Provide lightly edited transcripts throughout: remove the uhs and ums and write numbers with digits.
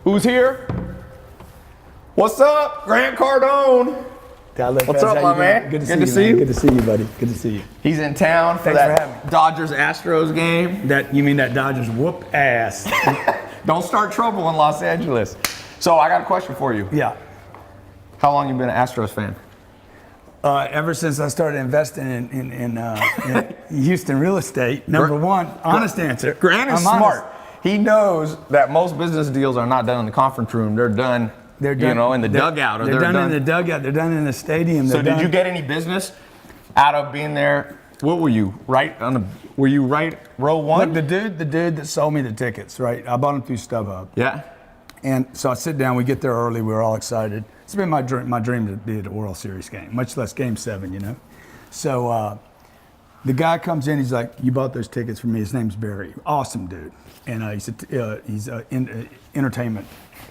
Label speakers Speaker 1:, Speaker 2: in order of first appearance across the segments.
Speaker 1: Who's here? What's up, Grant Cardone? What's up, my man?
Speaker 2: Good to see you. Good to see you, buddy. Good to see you.
Speaker 1: He's in town for that Dodgers-Astros game.
Speaker 2: You mean that Dodgers whoop ass?
Speaker 1: Don't start trouble in Los Angeles. So I got a question for you.
Speaker 2: Yeah.
Speaker 1: How long you been an Astros fan?
Speaker 2: Ever since I started investing in Houston real estate. Number one, honest answer.
Speaker 1: Grant is smart. He knows that most business deals are not done in the conference room. They're done, in the dugout.
Speaker 2: They're done in the dugout. They're done in the stadium.
Speaker 1: So did you get any business out of being there? What were you, were you right row one?
Speaker 2: Look, the dude that sold me the tickets, right? I bought them through StubHub.
Speaker 1: Yeah.
Speaker 2: And so I sit down, we get there early, we were all excited. It's been my dream to be at a World Series game, much less Game 7, So the guy comes in, he's like, you bought those tickets for me. His name's Barry. Awesome dude. And he's an entertainment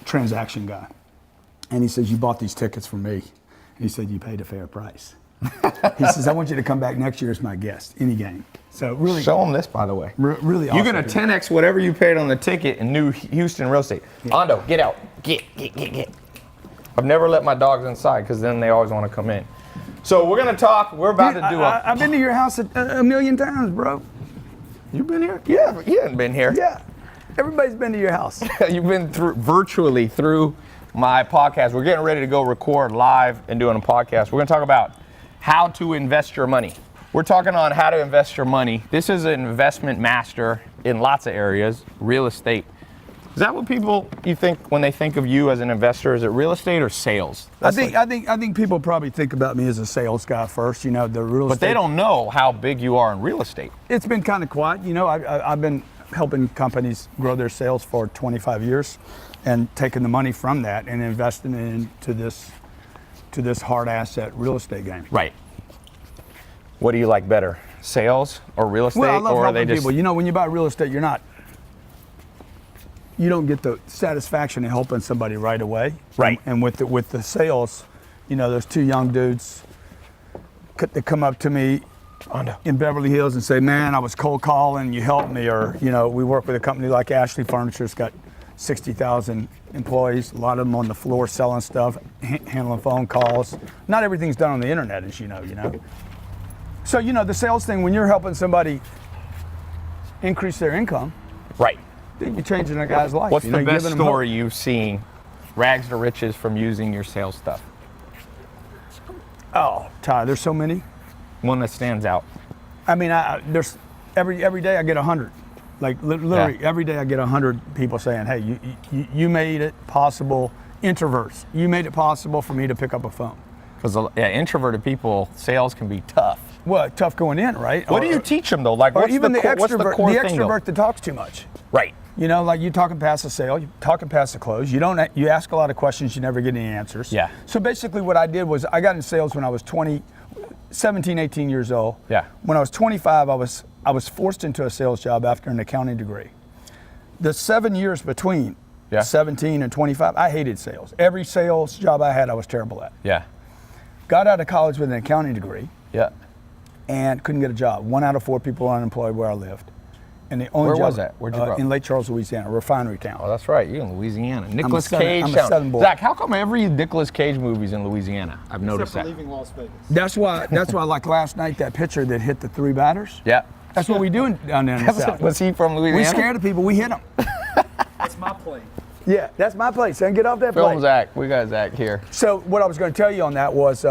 Speaker 2: transaction guy. And he says, you bought these tickets for me. And he said, you paid a fair price. He says, I want you to come back next year as my guest, any game. So really,
Speaker 1: show him this, by the way.
Speaker 2: Really awesome.
Speaker 1: You're gonna 10x whatever you paid on the ticket in new Houston real estate. Yeah. Ando, get out. Get. I've never let my dogs inside because then they always want to come in. So we're gonna talk. We're about to do
Speaker 2: I've been to your house a million times, bro.
Speaker 1: You've been here? Yeah, you haven't been here.
Speaker 2: Yeah. Everybody's been to your house.
Speaker 1: You've been virtually through my podcast. We're getting ready to go record live and doing a podcast. We're gonna talk about how to invest your money. We're talking on how to invest your money. This is an investment master in lots of areas, real estate. Is that what you think when they think of you as an investor? Is it real estate or sales?
Speaker 2: I think people probably think about me as a sales guy first, the real estate.
Speaker 1: But they don't know how big you are in real estate.
Speaker 2: It's been kind of quiet. I've been helping companies grow their sales for 25 years and taking the money from that and investing into this hard asset real estate game.
Speaker 1: Right. What do you like better, sales or real estate?
Speaker 2: Well, I love
Speaker 1: or
Speaker 2: helping people. When you buy real estate, you don't get the satisfaction of helping somebody right away.
Speaker 1: Right.
Speaker 2: And with the sales, those two young dudes that come up to me in Beverly Hills and say, man, I was cold calling, you helped me. Or, we work with a company like Ashley Furniture. It's got 60,000 employees, a lot of them on the floor selling stuff, handling phone calls. Not everything's done on the internet, as you know. So, the sales thing, when you're helping somebody increase their income.
Speaker 1: Right.
Speaker 2: You're changing a guy's life.
Speaker 1: What's the best story you've seen, rags to riches, from using your sales stuff?
Speaker 2: Oh, Ty, there's so many.
Speaker 1: One that stands out.
Speaker 2: I mean, there's every day I get 100. Like literally every day I get 100 people saying, hey, you made it possible, introverts, you made it possible for me to pick up a phone.
Speaker 1: Because introverted people, sales can be tough.
Speaker 2: Well, tough going in, right?
Speaker 1: What do you teach them though? Like, what's
Speaker 2: even
Speaker 1: the core thing,
Speaker 2: extrovert that talks too much.
Speaker 1: Right.
Speaker 2: Like you talking past the sale, you talking past the close. You ask a lot of questions, you never get any answers.
Speaker 1: Yeah.
Speaker 2: So basically what I did was I got in sales when I was 17, 18 years old.
Speaker 1: Yeah.
Speaker 2: When I was 25, I was forced into a sales job after an accounting degree. The 7 years between 17 and 25, I hated sales. Every sales job I had, I was terrible at.
Speaker 1: Yeah.
Speaker 2: Got out of college with an accounting degree.
Speaker 1: Yeah.
Speaker 2: And couldn't get a job. 1 out of 4 people were unemployed where I lived. And the only
Speaker 1: Where
Speaker 2: job,
Speaker 1: was that? Where'd you grow up?
Speaker 2: In Lake Charles, Louisiana, a refinery town.
Speaker 1: Oh, that's right. You're in Louisiana. Nicolas Cage.
Speaker 2: I'm a Southern boy.
Speaker 1: Zach, how come every Nicolas Cage movie's in Louisiana? I've noticed that.
Speaker 3: Leaving Las Vegas.
Speaker 2: That's why, like last night, that pitcher that hit the 3 batters.
Speaker 1: Yeah.
Speaker 2: That's what we do down there in the South.
Speaker 1: Was he from Louisiana?
Speaker 2: We scared of people. We hit them.
Speaker 3: That's my plane.
Speaker 2: Yeah, that's my place. Son, get off that plane.
Speaker 1: Film Zach. We got Zach here.
Speaker 2: So what I was going to tell you on that was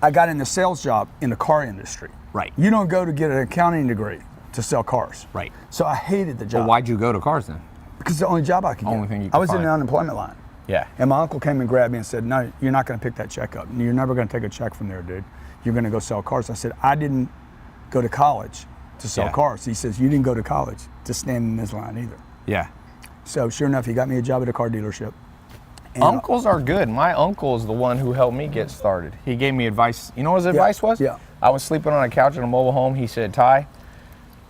Speaker 2: I got in the sales job in the car industry.
Speaker 1: Right.
Speaker 2: You don't go to get an accounting degree to sell cars.
Speaker 1: Right.
Speaker 2: So I hated the job.
Speaker 1: Well, why'd you go to cars then?
Speaker 2: Because it's the only job I could get.
Speaker 1: Only thing you could
Speaker 2: I was
Speaker 1: find.
Speaker 2: in the unemployment line.
Speaker 1: Yeah.
Speaker 2: And my uncle came and grabbed me and said, no, you're not going to pick that check up. You're never going to take a check from there, dude. You're going to go sell cars. I said, I didn't go to college to sell cars. He says, you didn't go to college to stand in this line either.
Speaker 1: Yeah.
Speaker 2: So sure enough, he got me a job at a car dealership. And
Speaker 1: Uncles are good. My uncle is the one who helped me get started. He gave me advice. You know what his advice was?
Speaker 2: Yeah.
Speaker 1: I was sleeping on a couch in a mobile home. He said, Ty,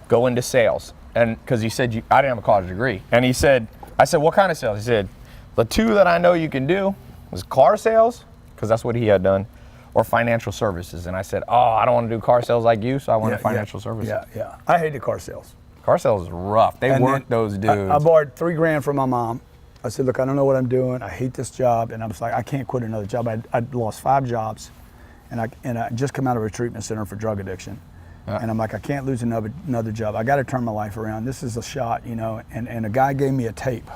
Speaker 1: go into sales. And because he said, I didn't have a college degree. And I said, what kind of sales? He said, the 2 that I know you can do was car sales, because that's what he had done, or financial services. And I said, I don't want to do car sales like you, so I want to financial services.
Speaker 2: Yeah. I hated car sales.
Speaker 1: Car sales is rough. They
Speaker 2: And
Speaker 1: work
Speaker 2: then
Speaker 1: those dudes.
Speaker 2: I borrowed $3,000 from my mom. I said, look, I don't know what I'm doing. I hate this job. And I was like, I can't quit another job. I'd lost 5 jobs. And I just come out of a treatment center for drug addiction. And I'm like, I can't lose another job. I got to turn my life around. This is a shot, you know. And a guy gave me a tape.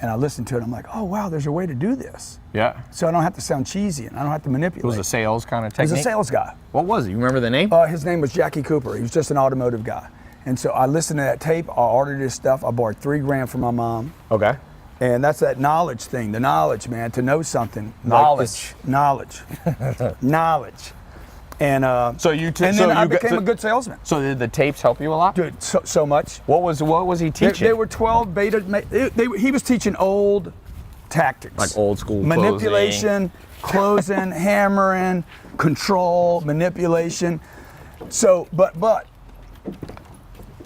Speaker 2: And I listened to it. I'm like, oh, wow, there's a way to do this.
Speaker 1: Yeah.
Speaker 2: So I don't have to sound cheesy and I don't have to manipulate.
Speaker 1: It was a sales kind of
Speaker 2: He
Speaker 1: technique.
Speaker 2: was a sales guy.
Speaker 1: What was it? You remember the name?
Speaker 2: His name was Jackie Cooper. He was just an automotive guy. And so I listened to that tape. I ordered his stuff. I borrowed $3,000 from my mom.
Speaker 1: Okay.
Speaker 2: And that's that knowledge thing. The knowledge, man, to know something.
Speaker 1: Knowledge.
Speaker 2: Knowledge. Knowledge. And
Speaker 1: So
Speaker 2: I became a good salesman.
Speaker 1: So did the tapes help you a lot?
Speaker 2: Dude, so much.
Speaker 1: What was he teaching?
Speaker 2: They were 12 beta. He was teaching old tactics.
Speaker 1: Like old school
Speaker 2: manipulation, closing, hammering, control, manipulation. So, but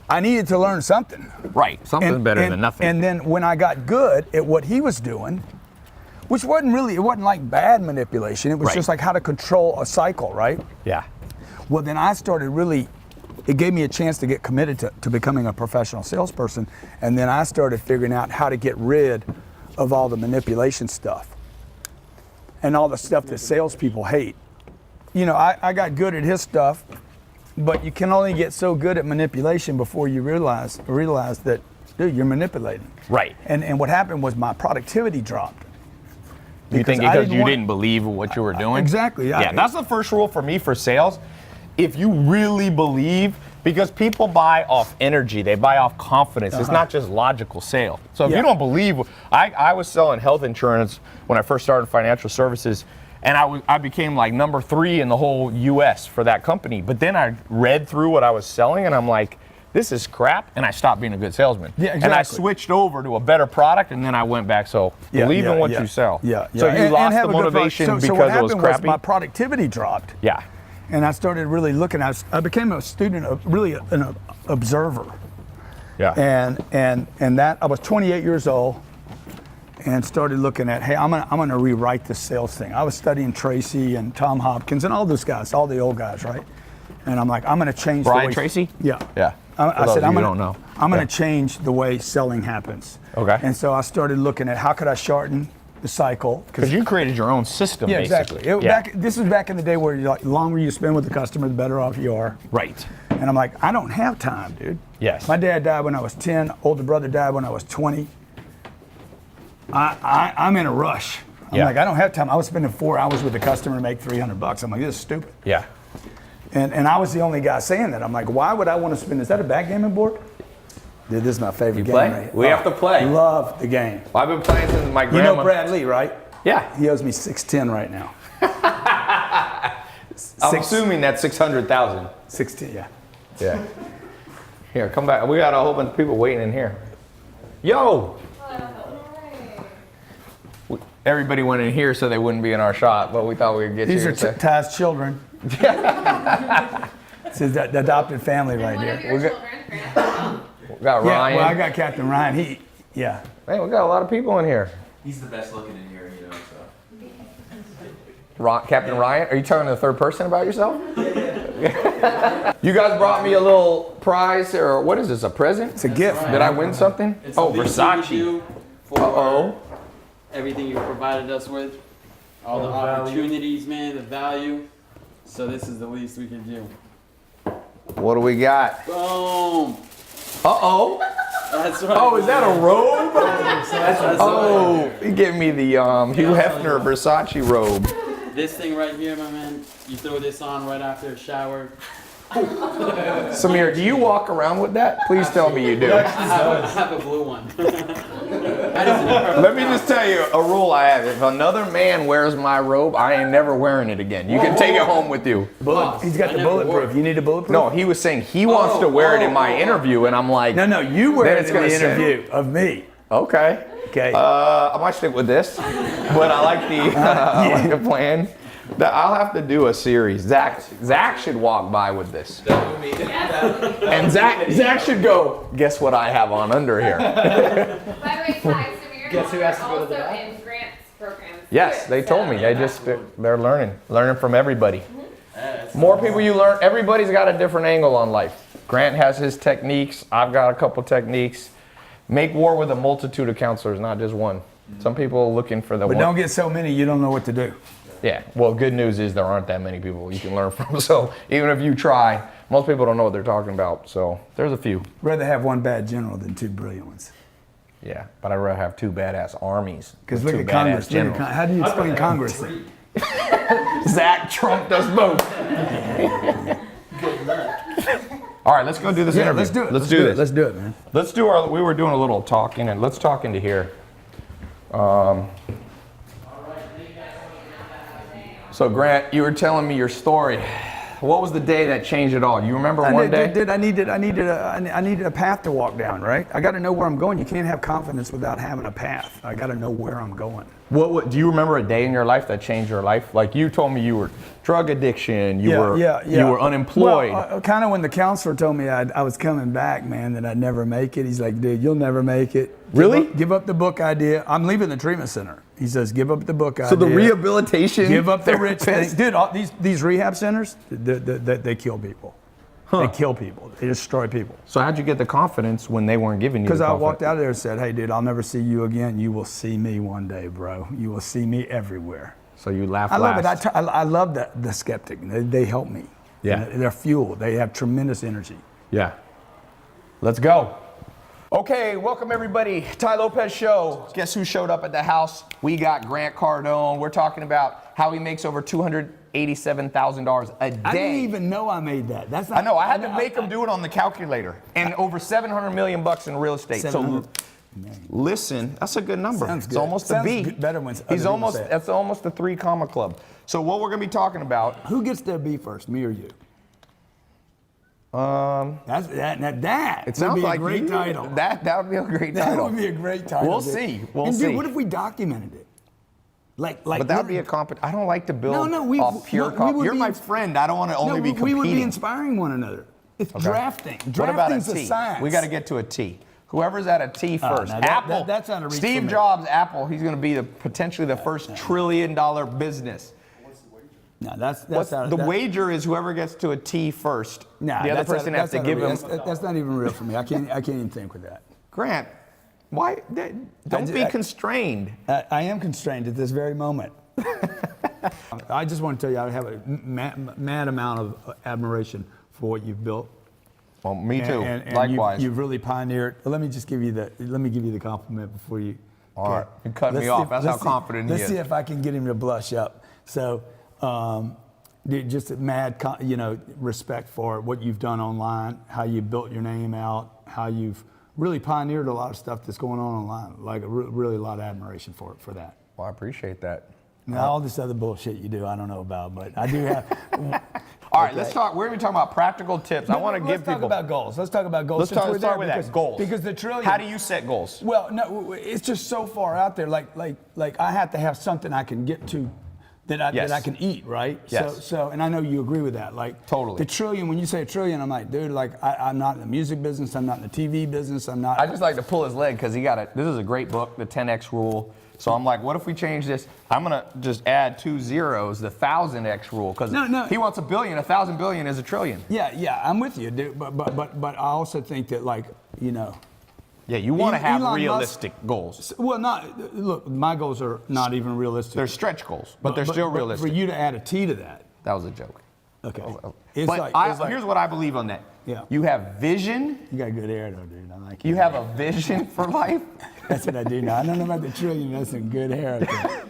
Speaker 2: I needed to learn something.
Speaker 1: Right. Something's better than nothing.
Speaker 2: And then when I got good at what he was doing, which it wasn't like bad manipulation. It was
Speaker 1: Right.
Speaker 2: just like how to control a cycle, right?
Speaker 1: Yeah.
Speaker 2: Well, then I started it gave me a chance to get committed to becoming a professional salesperson. And then I started figuring out how to get rid of all the manipulation stuff and all the stuff that salespeople hate. You know, I got good at his stuff, but you can only get so good at manipulation before you realize that, dude, you're manipulating.
Speaker 1: Right.
Speaker 2: And what happened was my productivity dropped.
Speaker 1: You think
Speaker 2: I
Speaker 1: because
Speaker 2: didn't
Speaker 1: you
Speaker 2: want-
Speaker 1: didn't believe what you were doing?
Speaker 2: Exactly.
Speaker 1: Yeah, that's the first rule for me for sales. If you really believe, because people buy off energy, they buy off confidence. It's not just logical sale. So if
Speaker 2: Yeah.
Speaker 1: you don't believe, I was selling health insurance when I first started financial services, and I became like number 3 in the whole U.S. for that company. But then I read through what I was selling, and I'm like, this is crap, and I stopped being a good salesman.
Speaker 2: Yeah,
Speaker 1: And I
Speaker 2: exactly.
Speaker 1: switched over to a better product, and then I went back. So believe in what you sell.
Speaker 2: Yeah.
Speaker 1: So you lost
Speaker 2: have
Speaker 1: the
Speaker 2: a good product.
Speaker 1: motivation
Speaker 2: So what
Speaker 1: because it was
Speaker 2: happened
Speaker 1: crappy?
Speaker 2: my productivity dropped.
Speaker 1: Yeah.
Speaker 2: And I started really looking. I became a student, really an observer.
Speaker 1: Yeah.
Speaker 2: And that I was 28 years old, and started looking at, hey, I'm gonna rewrite this sales thing. I was studying Tracy and Tom Hopkins and all those guys, all the old guys, right? And I'm like, I'm gonna change.
Speaker 1: Brian
Speaker 2: the way,
Speaker 1: Tracy?
Speaker 2: Yeah.
Speaker 1: Yeah.
Speaker 2: I said, I'm gonna
Speaker 1: Yeah.
Speaker 2: change the way selling happens.
Speaker 1: Okay.
Speaker 2: And so I started looking at how could I shorten the cycle.
Speaker 1: Because you created your own system,
Speaker 2: Yeah,
Speaker 1: basically.
Speaker 2: exactly. This is back in the day where the longer you spend with the customer, the better off you are.
Speaker 1: Right.
Speaker 2: And I'm like, I don't have time, dude.
Speaker 1: Yes.
Speaker 2: My dad died when I was 10. Older brother died when I was 20. I'm in a rush. I'm
Speaker 1: Yeah.
Speaker 2: like, I don't have time. I was spending 4 hours with the customer to make $300. I'm like, this is stupid.
Speaker 1: Yeah.
Speaker 2: And I was the only guy saying that. I'm like, why would I want to spend? Is that a backgammon board? Dude, this is my favorite game.
Speaker 1: play?
Speaker 2: Right?
Speaker 1: We have to play.
Speaker 2: Love the game.
Speaker 1: I've been playing since my
Speaker 2: You
Speaker 1: grandma.
Speaker 2: know Brad Lee, right?
Speaker 1: Yeah.
Speaker 2: He owes me $610 right now.
Speaker 1: I'm assuming that's 600,000.
Speaker 2: 610, yeah.
Speaker 1: Yeah. Here, come back. We got a whole bunch of people waiting in here. Yo! Everybody went in here so they wouldn't be in our shot, but we thought we'd get
Speaker 2: These
Speaker 1: you.
Speaker 2: are Ty's children. This is the adopted family right
Speaker 4: One of
Speaker 2: here.
Speaker 4: your children,
Speaker 1: We got
Speaker 2: Yeah,
Speaker 1: Ryan.
Speaker 2: well, I got Captain Ryan. Yeah.
Speaker 1: Man, we got a lot of people in here.
Speaker 5: He's the best looking in here, you know, so.
Speaker 1: Captain Ryan, are you talking to the third person about yourself? You guys brought me a little prize, or what is this, a present?
Speaker 2: It's a gift.
Speaker 1: Did I win something?
Speaker 5: It's
Speaker 1: Oh,
Speaker 5: the least
Speaker 1: Versace.
Speaker 5: we do for
Speaker 1: Uh-oh.
Speaker 5: everything you provided us with. All the opportunities, man, the value. So this is the least we can do.
Speaker 1: What do we got?
Speaker 5: Boom!
Speaker 1: Uh-oh.
Speaker 5: That's right.
Speaker 1: Oh, is that a robe?
Speaker 5: That's
Speaker 1: Oh, he gave me the Hugh Hefner Versace robe.
Speaker 5: This thing right here, my man, you throw this on right after a shower.
Speaker 1: Samir, do you walk around with that? Please tell me you do.
Speaker 5: I have a blue one.
Speaker 1: Let me just tell you a rule I have. If another man wears my robe, I ain't never wearing it again. You can take it home with you.
Speaker 2: He's got
Speaker 5: I
Speaker 2: the
Speaker 5: never wore
Speaker 2: bulletproof.
Speaker 5: it.
Speaker 2: You need a bulletproof?
Speaker 1: No, he was saying he wants to wear it in my interview, and I'm like,
Speaker 2: No, you wear
Speaker 1: Then
Speaker 2: it
Speaker 1: it's
Speaker 2: in the
Speaker 1: gonna say-
Speaker 2: interview of me.
Speaker 1: okay.
Speaker 2: Okay.
Speaker 1: I might stick with this, but I like the plan. I'll have to do a series. Zach should walk by with this. And Zach should go, guess what I have on under here?
Speaker 4: By the way, Ty, Samir
Speaker 3: Guess who has to go to the
Speaker 4: also
Speaker 3: bathroom?
Speaker 4: in grants programs.
Speaker 1: Yes,
Speaker 4: too,
Speaker 1: they told
Speaker 4: so-
Speaker 1: me. They're learning from everybody. More people you learn, everybody's got a different angle on life. Grant has his techniques. I've got a couple techniques. Make war with a multitude of counselors, not just one. Some people are looking for the
Speaker 2: But
Speaker 1: one.
Speaker 2: don't get so many you don't know what to do.
Speaker 1: Yeah, well, good news is there aren't that many people you can learn from. So even if you try, most people don't know what they're talking about. So there's a few.
Speaker 2: Rather have one bad general than two brilliant ones.
Speaker 1: Yeah, but I'd rather have two badass armies.
Speaker 2: Because
Speaker 1: with
Speaker 2: look
Speaker 1: two
Speaker 2: at Congress.
Speaker 1: badass generals.
Speaker 2: How do you explain Congress?
Speaker 1: Zach Trump does both. All right, let's go do this interview.
Speaker 2: Let's do it.
Speaker 1: Let's do this.
Speaker 2: Let's do it, man.
Speaker 1: Let's do our. We were doing a little talking, and let's talk into here. So Grant, you were telling me your story. What was the day that changed it all? You remember one day?
Speaker 2: I needed a path to walk down, right? I got to know where I'm going. You can't have confidence without having a path. I got to know where I'm going.
Speaker 1: What do you remember a day in your life that changed your life? Like you told me you were drug addiction, you were unemployed.
Speaker 2: Well, kind of when the counselor told me I was coming back, man, that I'd never make it. He's like, dude, you'll never make it.
Speaker 1: Really?
Speaker 2: Give up the book idea. I'm leaving the treatment center. He says, give up the book idea.
Speaker 1: So the rehabilitation.
Speaker 2: Give up the rich thing.
Speaker 1: therapist?
Speaker 2: Dude, all these rehab centers, they kill people. They kill people. They destroy people.
Speaker 1: So how'd you get the confidence when they weren't giving you the
Speaker 2: Because I
Speaker 1: confidence?
Speaker 2: walked out of there and said, hey, dude, I'll never see you again. You will see me one day, bro. You will see me everywhere.
Speaker 1: So you laughed
Speaker 2: I love
Speaker 1: last.
Speaker 2: it. I love the skeptic. They help me.
Speaker 1: Yeah.
Speaker 2: They're fuel. They have tremendous energy.
Speaker 1: Yeah. Let's go. Okay, welcome everybody. Tai Lopez Show. Guess who showed up at the house? We got Grant Cardone. We're talking about how he makes over $287,000 a day.
Speaker 2: I didn't even know I made that. That's not,
Speaker 1: I know. I had to make him do it on the calculator. And over 700 million bucks in real estate. So
Speaker 2: 700
Speaker 1: listen, that's a good number.
Speaker 2: Sounds
Speaker 1: It's
Speaker 2: good.
Speaker 1: almost
Speaker 2: Sounds
Speaker 1: a B.
Speaker 2: good- better when other
Speaker 1: He's
Speaker 2: people
Speaker 1: almost.
Speaker 2: say it.
Speaker 1: That's almost a 3 comma club. So what we're gonna be talking about?
Speaker 2: Who gets to be first, me or you? That
Speaker 1: It sounds
Speaker 2: would be
Speaker 1: like
Speaker 2: a great
Speaker 1: you-
Speaker 2: title.
Speaker 1: That would be a great
Speaker 2: That
Speaker 1: title.
Speaker 2: would be a great title.
Speaker 1: We'll
Speaker 2: dude.
Speaker 1: see. We'll
Speaker 2: and
Speaker 1: see.
Speaker 2: Dude, what if we documented it? Like
Speaker 1: But that would be a I don't like to build off pure
Speaker 2: would
Speaker 1: You're
Speaker 2: be
Speaker 1: my friend. I don't want to only be
Speaker 2: we
Speaker 1: competing.
Speaker 2: would be inspiring one another. It's drafting.
Speaker 1: What about a
Speaker 2: Drafting's
Speaker 1: T?
Speaker 2: science.
Speaker 1: We got to get to a T. Whoever's at a T first.
Speaker 2: no,
Speaker 1: Apple.
Speaker 2: that's not a reach for
Speaker 1: Steve
Speaker 2: me.
Speaker 1: Jobs, Apple. He's going to be potentially the first $1 trillion business.
Speaker 2: No, that's not,
Speaker 1: The
Speaker 2: that,
Speaker 1: wager is whoever gets to a T first.
Speaker 2: Nah,
Speaker 1: the other
Speaker 2: that's
Speaker 1: person
Speaker 2: not-
Speaker 1: has to
Speaker 2: that's
Speaker 1: give
Speaker 2: not
Speaker 1: him.
Speaker 2: That's not even real for me. I can't even think with that.
Speaker 1: Grant, why? Don't be constrained.
Speaker 2: I am constrained at this very moment. I just want to tell you, I have a mad amount of admiration for what you've built.
Speaker 1: Well, me too.
Speaker 2: And
Speaker 1: Likewise.
Speaker 2: you've really pioneered. Let me give you the compliment before you.
Speaker 1: All right, you cut me off. That's how confident he is.
Speaker 2: Let's see if I can get him to blush up. So, dude, just a mad, respect for what you've done online, how you built your name out, how you've really pioneered a lot of stuff that's going on online. Like really a lot of admiration for that.
Speaker 1: Well, I appreciate that.
Speaker 2: Now, all this other bullshit you do, I don't know about, but I do have.
Speaker 1: All right, let's talk. We're going to be talking about practical tips. I want to give people.
Speaker 2: Let's talk about goals. Let's talk about goals.
Speaker 1: Let's start with that. Goals.
Speaker 2: Because the trillion.
Speaker 1: How do you set goals?
Speaker 2: Well, no, it's just so far out there. Like I have to have something I can get to, that I can eat, right?
Speaker 1: Yes.
Speaker 2: So, and I know you agree with that. Like
Speaker 1: Totally.
Speaker 2: The trillion. When you say a trillion, I'm like, dude, like I'm not in the music business. I'm not in the TV business. I'm not.
Speaker 1: I just like to pull his leg because he got it. This is a great book, the 10x rule. So I'm like, what if we change this? I'm gonna just add 2 zeros, the 1000x rule, because he wants $1 billion. 1,000 billion is $1 trillion.
Speaker 2: Yeah, I'm with you, dude. But I also think that, like,
Speaker 1: Yeah, you want to have
Speaker 2: Elon
Speaker 1: realistic goals.
Speaker 2: Well, look, my goals are not even realistic.
Speaker 1: They're stretch goals, but they're still realistic.
Speaker 2: For you to add a T to that.
Speaker 1: That was a joke.
Speaker 2: Okay.
Speaker 1: Here's what I believe on that.
Speaker 2: Yeah.
Speaker 1: You have vision.
Speaker 2: You got good hair, though, dude. I like
Speaker 1: You have a vision for life.
Speaker 2: That's what I do now. I don't know about the trillion. That's some good hair.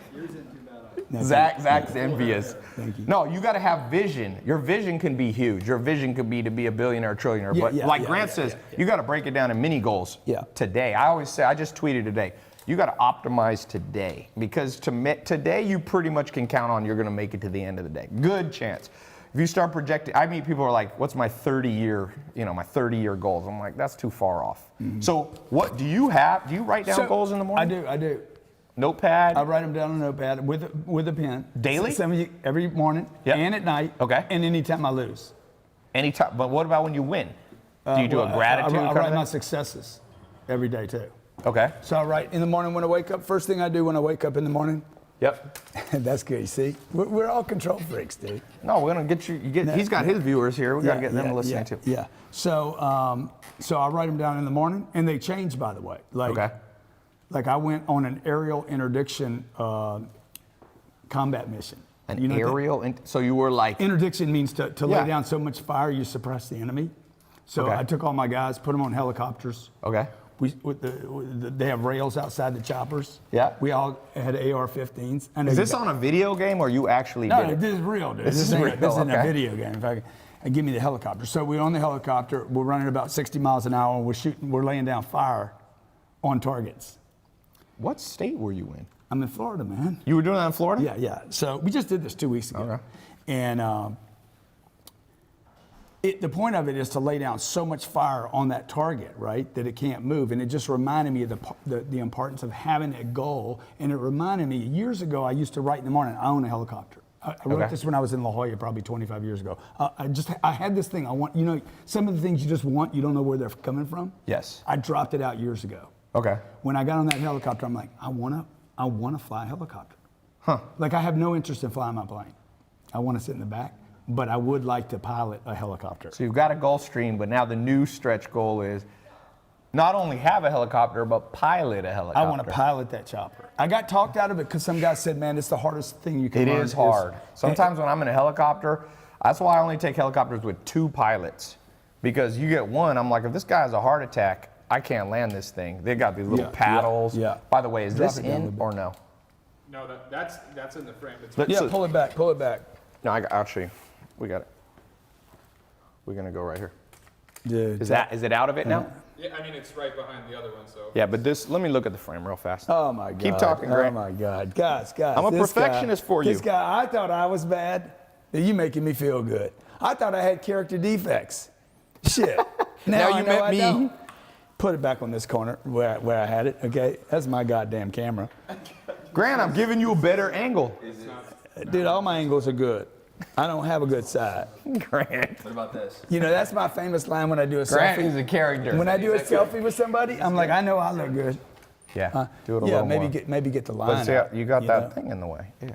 Speaker 1: Zach's envious.
Speaker 2: Thank you.
Speaker 1: No, you got to have vision. Your vision can be huge. Your vision could be to be a billionaire, or trillionaire. But Grant says, you got to break it down in mini goals.
Speaker 2: Yeah.
Speaker 1: Today, I always say, I just tweeted today. You got to optimize today, because today you pretty much can count on you're going to make it to the end of the day. Good chance. If you start projecting, I meet people who are like, what's my 30-year goals? I'm like, that's too far off. Mm-hmm. So what do you have? Do you write down goals in the morning?
Speaker 2: I do.
Speaker 1: Notepad?
Speaker 2: I write them down on a notepad with a pen.
Speaker 1: Daily?
Speaker 2: Every morning and at night.
Speaker 1: Okay.
Speaker 2: And anytime I lose.
Speaker 1: Anytime. But what about when you win? Do you do a gratitude?
Speaker 2: I write my successes every day too.
Speaker 1: Okay.
Speaker 2: So I write in the morning when I wake up. First thing I do when I wake up in the morning,
Speaker 1: Yep.
Speaker 2: That's good. You see, we're all control freaks, dude.
Speaker 1: No, we're gonna get you. He's got his viewers here. We gotta get them listening too.
Speaker 2: Yeah. So, so I write them down in the morning, and they change, by the way.
Speaker 1: Okay.
Speaker 2: Like I went on an aerial interdiction combat mission.
Speaker 1: An aerial. So you were like.
Speaker 2: Interdiction means to lay down so much fire you suppress the enemy. So
Speaker 1: Okay.
Speaker 2: I took all my guys, put them on helicopters.
Speaker 1: Okay.
Speaker 2: They have rails outside the choppers.
Speaker 1: Yeah.
Speaker 2: We all had AR-15s.
Speaker 1: Is this on a video game or you actually did
Speaker 2: No,
Speaker 1: it?
Speaker 2: this is real, dude.
Speaker 1: This is real,
Speaker 2: This isn't a
Speaker 1: okay.
Speaker 2: video game. In fact, give me the helicopter. So we're on the helicopter. We're running about 60 miles an hour. And we're laying down fire on targets.
Speaker 1: What state were you in?
Speaker 2: I'm in Florida, man.
Speaker 1: You were doing that in Florida?
Speaker 2: Yeah, yeah. So we just did this 2 weeks ago.
Speaker 1: Okay.
Speaker 2: And the point of it is to lay down so much fire on that target, right, that it can't move. And it just reminded me of the importance of having a goal. And it reminded me, years ago, I used to write in the morning, I own a helicopter. I wrote this when I was in La Jolla, probably 25 years ago. I had this thing. Some of the things you just want, you don't know where they're coming from.
Speaker 1: Yes.
Speaker 2: I dropped it out years ago.
Speaker 1: Okay.
Speaker 2: When I got on that helicopter, I'm like, I want to fly a helicopter.
Speaker 1: Huh.
Speaker 2: Like I have no interest in flying my plane. I want to sit in the back, but I would like to pilot a helicopter.
Speaker 1: So you've got a Gulfstream, but now the new stretch goal is not only have a helicopter, but pilot a helicopter.
Speaker 2: I want to pilot that chopper. I got talked out of it because some guy said, man, it's the hardest thing you can
Speaker 1: It
Speaker 2: learn.
Speaker 1: is hard. Sometimes when I'm in a helicopter, that's why I only take helicopters with 2 pilots. Because you get one, I'm like, if this guy has a heart attack, I can't land this thing. They got these little paddles.
Speaker 2: yeah.
Speaker 1: By the way, is
Speaker 2: Drop
Speaker 1: this
Speaker 2: it down a
Speaker 1: in
Speaker 2: little bit.
Speaker 1: or no?
Speaker 3: No, that's in the frame. It's
Speaker 1: But-
Speaker 2: Yeah,
Speaker 1: so-
Speaker 2: pull it back, pull it back.
Speaker 1: No, actually, we got it. We're gonna go right here.
Speaker 2: Dude,
Speaker 1: Is it out of it now?
Speaker 3: yeah, I mean it's right behind the other one. So
Speaker 1: Yeah, but let me look at the frame real fast.
Speaker 2: Oh my God.
Speaker 1: Keep talking,
Speaker 2: Oh
Speaker 1: Grant.
Speaker 2: my God. Guys.
Speaker 1: I'm a
Speaker 2: this
Speaker 1: perfectionist
Speaker 2: guy,
Speaker 1: for you.
Speaker 2: This guy, I thought I was bad. You making me feel good. I thought I had character defects. Shit.
Speaker 1: Now
Speaker 2: I
Speaker 1: you
Speaker 2: know
Speaker 1: met
Speaker 2: I
Speaker 1: me.
Speaker 2: don't. Put it back on this corner where I had it, okay? That's my goddamn camera.
Speaker 1: Grant, I'm giving you a better angle.
Speaker 2: Dude, all my angles are good. I don't have a good side.
Speaker 1: Grant.
Speaker 5: What about this?
Speaker 2: You know, that's my famous line when I do a
Speaker 1: Grant
Speaker 2: selfie.
Speaker 1: is a character.
Speaker 2: When I do a selfie with somebody, I'm like, I know I look good.
Speaker 1: Yeah, do it a
Speaker 2: Yeah,
Speaker 1: little
Speaker 2: maybe
Speaker 1: more.
Speaker 2: get the
Speaker 1: But
Speaker 2: line
Speaker 1: see,
Speaker 2: out,
Speaker 1: you got
Speaker 2: you
Speaker 1: that
Speaker 2: know?
Speaker 1: thing in the way. Yeah.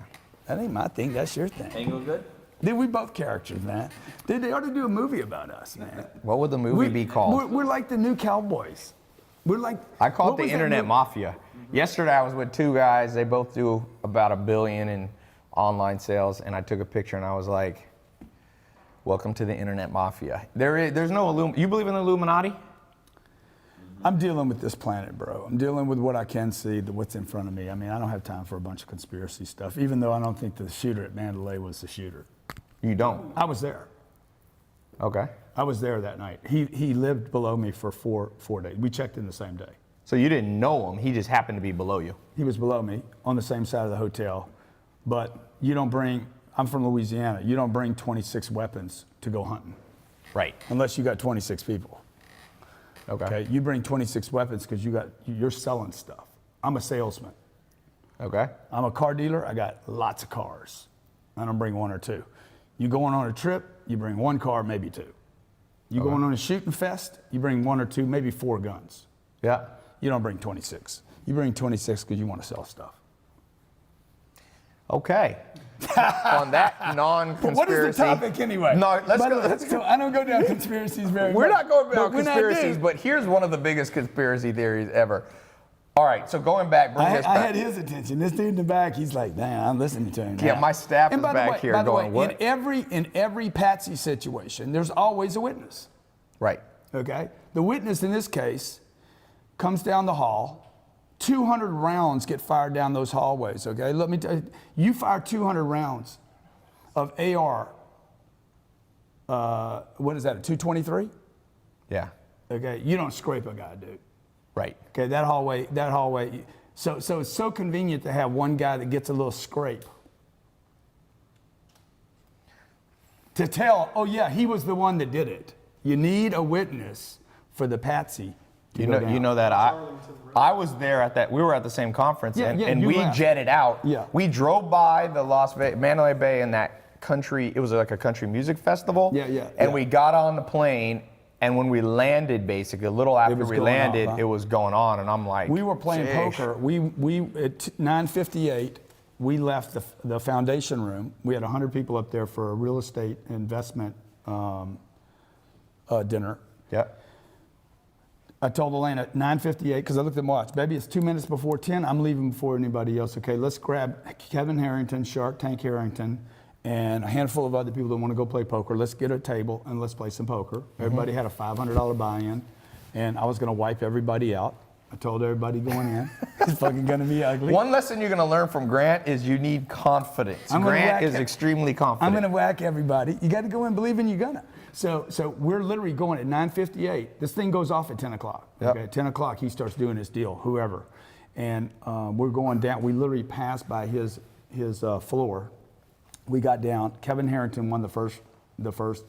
Speaker 2: That ain't my thing. That's your thing.
Speaker 5: Angle good?
Speaker 2: Dude, we both characters, man. Dude, they ought to do a movie about us, man.
Speaker 1: What would the movie be called?
Speaker 2: We're like the new cowboys. We're like.
Speaker 1: I call
Speaker 2: what
Speaker 1: it the
Speaker 2: was that
Speaker 1: Internet
Speaker 2: movie?
Speaker 1: Mafia. Yesterday I was with 2 guys. They both do about $1 billion in online sales, and I took a picture and I was like, "Welcome to the Internet Mafia." There's no You believe in the Illuminati?
Speaker 2: I'm dealing with this planet, bro. I'm dealing with what I can see, what's in front of me. I mean, I don't have time for a bunch of conspiracy stuff, even though I don't think the shooter at Mandalay was the shooter.
Speaker 1: You don't.
Speaker 2: I was there.
Speaker 1: Okay.
Speaker 2: I was there that night. He lived below me for four days. We checked in the same day.
Speaker 1: So you didn't know him. He just happened to be below you.
Speaker 2: He was below me on the same side of the hotel. But you don't bring, I'm from Louisiana, you don't bring 26 weapons to go hunting
Speaker 1: Right.
Speaker 2: unless you got 26 people.
Speaker 1: Okay.
Speaker 2: Okay, you bring 26 weapons because you're selling stuff. I'm a salesman.
Speaker 1: Okay.
Speaker 2: I'm a car dealer. I got lots of cars. I don't bring 1 or 2. You going on a trip, you bring 1 car, maybe 2. You going on a shooting fest, you bring 1 or 2, maybe 4 guns.
Speaker 1: Yeah.
Speaker 2: You don't bring 26. You bring 26 because you want to sell stuff.
Speaker 1: Okay. On that non-conspiracy.
Speaker 2: What is the topic anyway?
Speaker 1: No, let's
Speaker 2: By the
Speaker 1: go.
Speaker 2: way,
Speaker 1: Let's go.
Speaker 2: so I don't go down conspiracies very
Speaker 1: We're
Speaker 2: much.
Speaker 1: not going about
Speaker 2: But when I do-
Speaker 1: conspiracies, but here's one of the biggest conspiracy theories ever. All right, so going back, bring this
Speaker 2: I
Speaker 1: back.
Speaker 2: had his attention. This dude in the back, he's like, "Damn, I'm listening to him."
Speaker 1: Yeah,
Speaker 2: now."
Speaker 1: my staff
Speaker 2: And
Speaker 1: is
Speaker 2: by the
Speaker 1: back
Speaker 2: way-
Speaker 1: here
Speaker 2: by the
Speaker 1: going,
Speaker 2: way,
Speaker 1: "What?"
Speaker 2: In every Patsy situation, there's always a witness.
Speaker 1: Right.
Speaker 2: Okay, the witness in this case comes down the hall. 200 rounds get fired down those hallways. Okay, let me tell you, you fire 200 rounds of AR. What is that? A 223?
Speaker 1: Yeah.
Speaker 2: Okay, you don't scrape a guy, dude.
Speaker 1: Right.
Speaker 2: Okay, that hallway. So it's so convenient to have one guy that gets a little scrape. To tell, oh yeah, he was the one that did it. You need a witness for the Patsy to go down.
Speaker 1: You know that I was there at that. We were at the same conference,
Speaker 2: Yeah,
Speaker 1: and,
Speaker 2: yeah,
Speaker 1: and
Speaker 2: you
Speaker 1: we
Speaker 2: left.
Speaker 1: jetted out.
Speaker 2: Yeah.
Speaker 1: We drove by the Mandalay Bay and that country. It was like a country music festival.
Speaker 2: Yeah, yeah,
Speaker 1: And
Speaker 2: yeah.
Speaker 1: we got on the plane, and when we landed, basically a little after
Speaker 2: was
Speaker 1: we
Speaker 2: going
Speaker 1: landed,
Speaker 2: off, huh?
Speaker 1: it was going on, and I'm like,
Speaker 2: We were playing
Speaker 1: "Sheesh."
Speaker 2: poker. We at 9:58, we left the foundation room. We had 100 people up there for a real estate investment dinner.
Speaker 1: Yeah.
Speaker 2: I told Elaine at 9:58, because I looked at my watch, baby, it's 2 minutes before 10. I'm leaving before anybody else. Okay, let's grab Kevin Harrington, Shark Tank Harrington, and a handful of other people that want to go play poker. Let's get a table and let's play some poker. Everybody had a $500 buy-in, and I was going to wipe everybody out. I told everybody going in, it's fucking going to be ugly.
Speaker 1: One lesson you're going to learn from Grant is you need confidence. Grant is extremely confident.
Speaker 2: I'm going to whack everybody. You got to go in believing you're going to. So we're literally going at 9:58. This thing goes off at 10 o'clock.
Speaker 1: Yep.
Speaker 2: Okay, at 10 o'clock, he starts doing his deal, whoever. And we're going down. We literally passed by his floor. We got down. Kevin Harrington won the first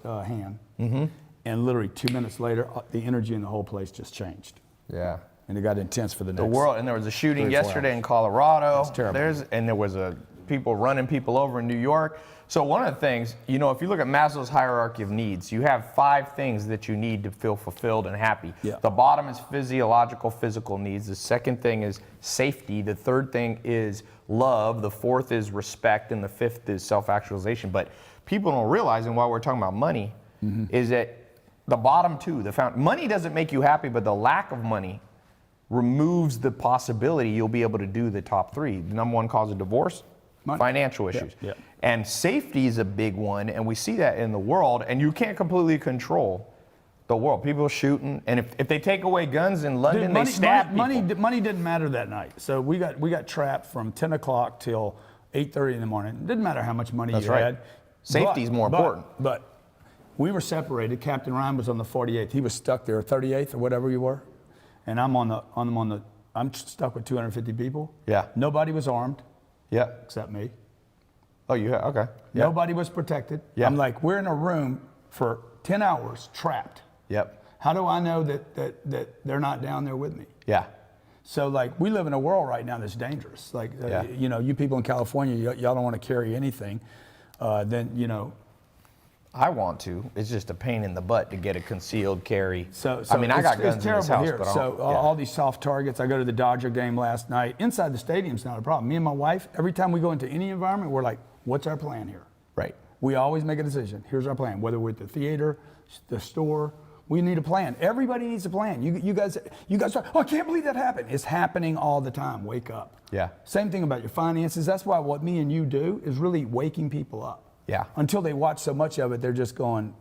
Speaker 2: hand. Mm-hmm. And literally 2 minutes later, the energy in the whole place just changed.
Speaker 1: Yeah.
Speaker 2: And it got intense for the next.
Speaker 1: The world, and there was a shooting
Speaker 2: 3 or 4
Speaker 1: yesterday
Speaker 2: hours.
Speaker 1: in Colorado.
Speaker 2: That's terrible.
Speaker 1: And there was people running people over in New York. So one of the things, if you look at Maslow's hierarchy of needs, you have 5 things that you need to feel fulfilled and happy.
Speaker 2: Yeah.
Speaker 1: The bottom is physiological, physical needs. The second thing is safety. The third thing is love. The fourth is respect. And the fifth is self-actualization. But people don't realize, and while we're talking about money, is that the bottom two, money doesn't make you happy, but the lack of money removes the possibility you'll be able to do the top 3. The number one cause of divorce,
Speaker 2: Money.
Speaker 1: financial issues.
Speaker 2: Yeah.
Speaker 1: And safety is a big one, and we see that in the world, and you can't completely control the world. People shooting, and if they take away guns in London, they stab people.
Speaker 2: Money didn't matter that night. So we got trapped from 10 o'clock till 8:30 in the morning. It didn't matter how much money
Speaker 1: That's
Speaker 2: you
Speaker 1: right.
Speaker 2: had.
Speaker 1: Safety is more important.
Speaker 2: But we were separated. Captain Ryan was on the 48th. He was stuck there, 38th or whatever you were. And I'm stuck with 250 people.
Speaker 1: Yeah.
Speaker 2: Nobody was armed.
Speaker 1: Yeah.
Speaker 2: Except me.
Speaker 1: Oh, okay. Yeah.
Speaker 2: Nobody was protected.
Speaker 1: Yeah.
Speaker 2: I'm like, we're in a room for 10 hours trapped.
Speaker 1: Yep.
Speaker 2: How do I know that they're not down there with me?
Speaker 1: Yeah.
Speaker 2: So like, we live in a world right now that's dangerous. Like,
Speaker 1: Yeah.
Speaker 2: You people in California, y'all don't want to carry anything.
Speaker 1: I want to. It's just a pain in the butt to get a concealed carry.
Speaker 2: So
Speaker 1: I mean, I got guns
Speaker 2: it's
Speaker 1: in this
Speaker 2: terrible
Speaker 1: house,
Speaker 2: here.
Speaker 1: but I
Speaker 2: So
Speaker 1: don't, yeah.
Speaker 2: all these soft targets. I go to the Dodger game last night. Inside the stadium's not a problem. Me and my wife, every time we go into any environment, we're like, what's our plan here?
Speaker 1: Right.
Speaker 2: We always make a decision. Here's our plan. Whether we're at the theater, the store, we need a plan. Everybody needs a plan. You guys are, oh, I can't believe that happened. It's happening all the time. Wake up.
Speaker 1: Yeah.
Speaker 2: Same thing about your finances. That's why what me and you do is really waking people up.
Speaker 1: Yeah.
Speaker 2: Until they watch so much of it, they're just going,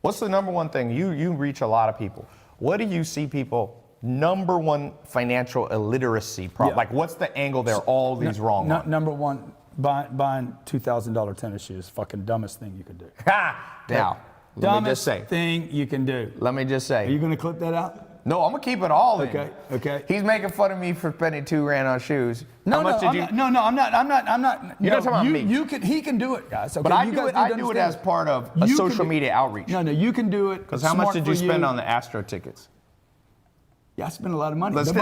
Speaker 1: What's the number one thing? You reach a lot of people. What do you see people, number one financial illiteracy problem?
Speaker 2: Yeah.
Speaker 1: Like, what's the angle they're always wrong on?
Speaker 2: Number one, buying $2,000 tennis shoes, fucking dumbest thing you could do.
Speaker 1: Ha! Now, let me just say.
Speaker 2: Thing you can do.
Speaker 1: Let me just
Speaker 2: Are you
Speaker 1: say.
Speaker 2: going to clip that out?
Speaker 1: No, I'm gonna keep it all in.
Speaker 2: Okay.
Speaker 1: He's making fun of me for spending $2,000 on shoes.
Speaker 2: No,
Speaker 1: How much did you?
Speaker 2: I'm not.
Speaker 1: You're not talking about me.
Speaker 2: He can do it, guys. Okay?
Speaker 1: But I
Speaker 2: You
Speaker 1: do
Speaker 2: guys
Speaker 1: it.
Speaker 2: need
Speaker 1: I
Speaker 2: to
Speaker 1: do it
Speaker 2: understand
Speaker 1: as part of a
Speaker 2: You
Speaker 1: social
Speaker 2: can-
Speaker 1: media outreach.
Speaker 2: No, you can do it.
Speaker 1: Because how much did you spend on the Astro tickets?
Speaker 2: Yeah, I spent a lot of money.
Speaker 1: Let's
Speaker 2: the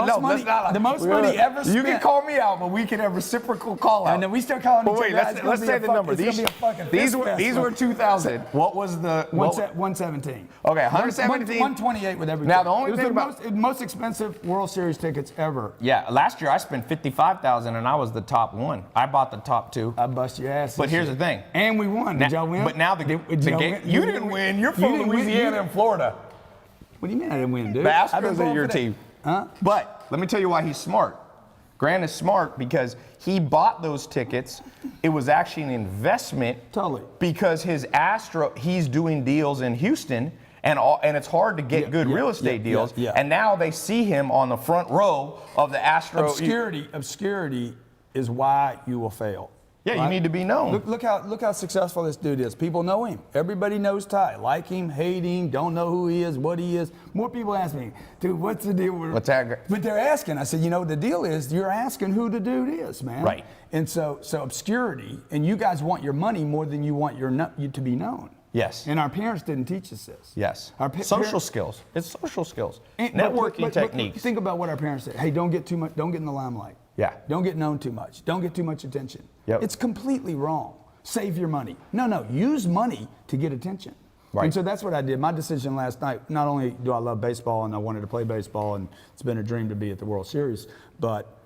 Speaker 2: most money ever spent.
Speaker 1: You can call me out, but we can have reciprocal call out.
Speaker 2: And then we start calling
Speaker 1: But
Speaker 2: each
Speaker 1: wait,
Speaker 2: other out. It's
Speaker 1: let's
Speaker 2: gonna be
Speaker 1: say
Speaker 2: a
Speaker 1: the
Speaker 2: fuck-
Speaker 1: number.
Speaker 2: It's gonna be a fucking
Speaker 1: These
Speaker 2: fist fest,
Speaker 1: were
Speaker 2: man.
Speaker 1: 2,000. What was the
Speaker 2: 117.
Speaker 1: Okay, 117.
Speaker 2: 128 with everything.
Speaker 1: Now, the only
Speaker 2: it was
Speaker 1: thing
Speaker 2: the
Speaker 1: about-
Speaker 2: most expensive World Series tickets ever.
Speaker 1: Yeah, last year I spent 55,000 and I was the top one. I bought the top 2.
Speaker 2: I bust your ass.
Speaker 1: But
Speaker 2: this
Speaker 1: here's
Speaker 2: year.
Speaker 1: the thing.
Speaker 2: And we won. Did y'all win?
Speaker 1: But now the
Speaker 2: Did y'all
Speaker 1: game.
Speaker 2: win?
Speaker 1: You didn't win. You're
Speaker 2: You
Speaker 1: from
Speaker 2: didn't win.
Speaker 1: Louisiana and Florida.
Speaker 2: What do you mean I didn't win, dude?
Speaker 1: The
Speaker 2: I've been
Speaker 1: Astros are
Speaker 2: going
Speaker 1: your
Speaker 2: for that.
Speaker 1: team.
Speaker 2: Huh?
Speaker 1: But let me tell you why he's smart. Grant is smart because he bought those tickets. It was actually an investment.
Speaker 2: Totally.
Speaker 1: Because he's doing deals in Houston, and it's hard to get good real estate deals.
Speaker 2: Yeah.
Speaker 1: And now they see him on the front row of the Astro.
Speaker 2: Obscurity is why you will fail.
Speaker 1: Yeah, you need to be known.
Speaker 2: Look how successful this dude is. People know him. Everybody knows Ty. Like him, hate him, don't know who he is, what he is. More people ask me, dude, what's the deal with
Speaker 1: What's that?
Speaker 2: But they're asking. I said, the deal is you're asking who the dude is, man.
Speaker 1: Right.
Speaker 2: And so obscurity, and you guys want your money more than you want you to be known.
Speaker 1: Yes.
Speaker 2: And our parents didn't teach us this.
Speaker 1: Yes.
Speaker 2: Our
Speaker 1: Social skills. It's social skills.
Speaker 2: And-
Speaker 1: Networking
Speaker 2: but
Speaker 1: techniques.
Speaker 2: Think about what our parents said. Hey, don't get in the limelight.
Speaker 1: Yeah.
Speaker 2: Don't get known too much. Don't get too much attention.
Speaker 1: Yep.
Speaker 2: It's completely wrong. Save your money. No. Use money to get attention.
Speaker 1: Right.
Speaker 2: And so that's what I did. My decision last night, not only do I love baseball and I wanted to play baseball and it's been a dream to be at the World Series, but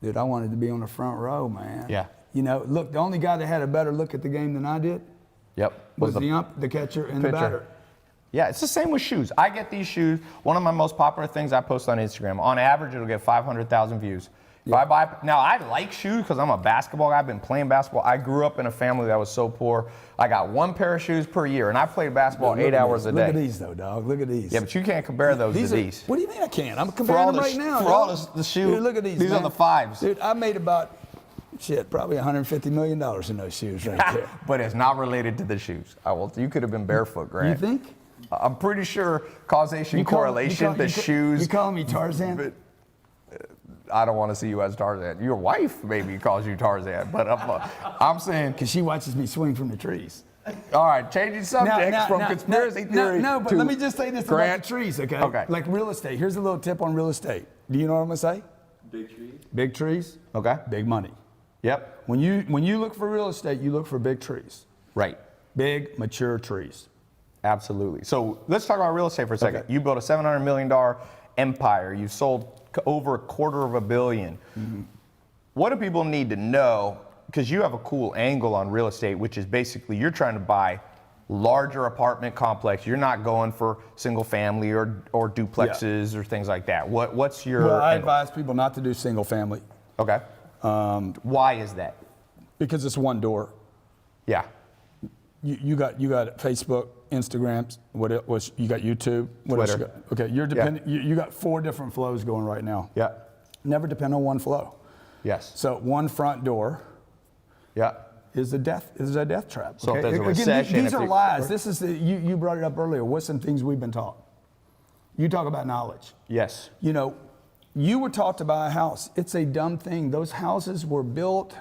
Speaker 2: Dude, I wanted to be on the front row, man.
Speaker 1: Yeah.
Speaker 2: You know, look, the only guy that had a better look at the game than I did
Speaker 1: Yep.
Speaker 2: was the ump, the catcher, and the
Speaker 1: pitcher.
Speaker 2: batter.
Speaker 1: Yeah, it's the same with shoes. I get these shoes. One of my most popular things I post on Instagram. On average, it'll get 500,000 views. If I buy, now I like shoes because I'm a basketball guy. I've been playing basketball. I grew up in a family that was so poor. I got one pair of shoes per year, and I played basketball
Speaker 2: Look
Speaker 1: 8
Speaker 2: at
Speaker 1: hours
Speaker 2: these.
Speaker 1: a day.
Speaker 2: Look at these, though, dog. Look at these.
Speaker 1: Yeah, but you can't compare those to these.
Speaker 2: What do you mean I can't? I'm
Speaker 1: For
Speaker 2: comparing
Speaker 1: all
Speaker 2: them
Speaker 1: the
Speaker 2: right now.
Speaker 1: for all
Speaker 2: dog.
Speaker 1: the shoes.
Speaker 2: Dude, look at these.
Speaker 1: These
Speaker 2: man.
Speaker 1: are the fives.
Speaker 2: Dude, I made about, probably $150 million in those shoes right there.
Speaker 1: But it's not related to the shoes. You could have been barefoot, Grant.
Speaker 2: You think?
Speaker 1: I'm pretty sure causation, correlation, the shoes.
Speaker 2: You calling me Tarzan?
Speaker 1: But, I don't want to see you as Tarzan. Your wife maybe calls you Tarzan, but I'm saying.
Speaker 2: Because she watches me swing from the trees.
Speaker 1: All right, changing subjects from conspiracy theory.
Speaker 2: No, but
Speaker 1: to
Speaker 2: let me just say this
Speaker 1: Grant.
Speaker 2: about the trees, okay?
Speaker 1: Okay.
Speaker 2: Like real estate. Here's a little tip on real estate. Do you know what I'm gonna say?
Speaker 5: Big trees.
Speaker 2: Big trees,
Speaker 1: Okay.
Speaker 2: big money.
Speaker 1: Yep.
Speaker 2: When you look for real estate, you look for big trees,
Speaker 1: Right.
Speaker 2: big mature trees.
Speaker 1: Absolutely. So let's talk about real estate for a second.
Speaker 2: Okay.
Speaker 1: You built a $700 million empire. You sold over $250 million.
Speaker 2: Mm-hmm.
Speaker 1: What do people need to know? Because you have a cool angle on real estate, which is basically you're trying to buy larger apartment complex. You're not going for single family or duplexes or things like that. What's your
Speaker 2: Well, I
Speaker 1: angle?
Speaker 2: advise people not to do single family
Speaker 1: Okay. Why is that?
Speaker 2: because it's one door.
Speaker 1: Yeah.
Speaker 2: You got Facebook, Instagram, you got YouTube, what else you
Speaker 1: Twitter.
Speaker 2: got? Okay, you're dependent. You got 4 different flows going right now.
Speaker 1: Yeah.
Speaker 2: Never depend on one flow.
Speaker 1: Yes.
Speaker 2: So one front door
Speaker 1: Yeah.
Speaker 2: is a death trap.
Speaker 1: So if
Speaker 2: okay?
Speaker 1: there's a
Speaker 2: Again,
Speaker 1: recession,
Speaker 2: these
Speaker 1: if
Speaker 2: are
Speaker 1: you-
Speaker 2: lies. This is you brought it up earlier. What's some things we've been taught? You talk about knowledge.
Speaker 1: Yes.
Speaker 2: You know, you were taught to buy a house. It's a dumb thing. Those houses were built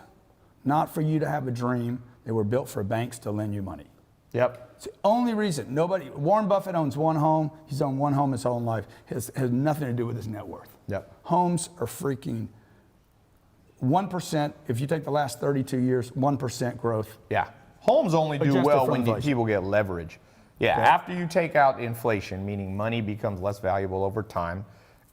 Speaker 2: not for you to have a dream. They were built for banks to lend you money.
Speaker 1: Yep.
Speaker 2: It's the only reason. Warren Buffett owns one home. He's owned one home his whole life. Has nothing to do with his net worth.
Speaker 1: Yep.
Speaker 2: Homes are freaking 1%. If you take the last 32 years, 1% growth.
Speaker 1: Yeah. Homes only do
Speaker 2: Adjusted
Speaker 1: well
Speaker 2: for
Speaker 1: when
Speaker 2: inflation.
Speaker 1: people get leverage. Yeah.
Speaker 2: Okay.
Speaker 1: After you take out inflation, meaning money becomes less valuable over time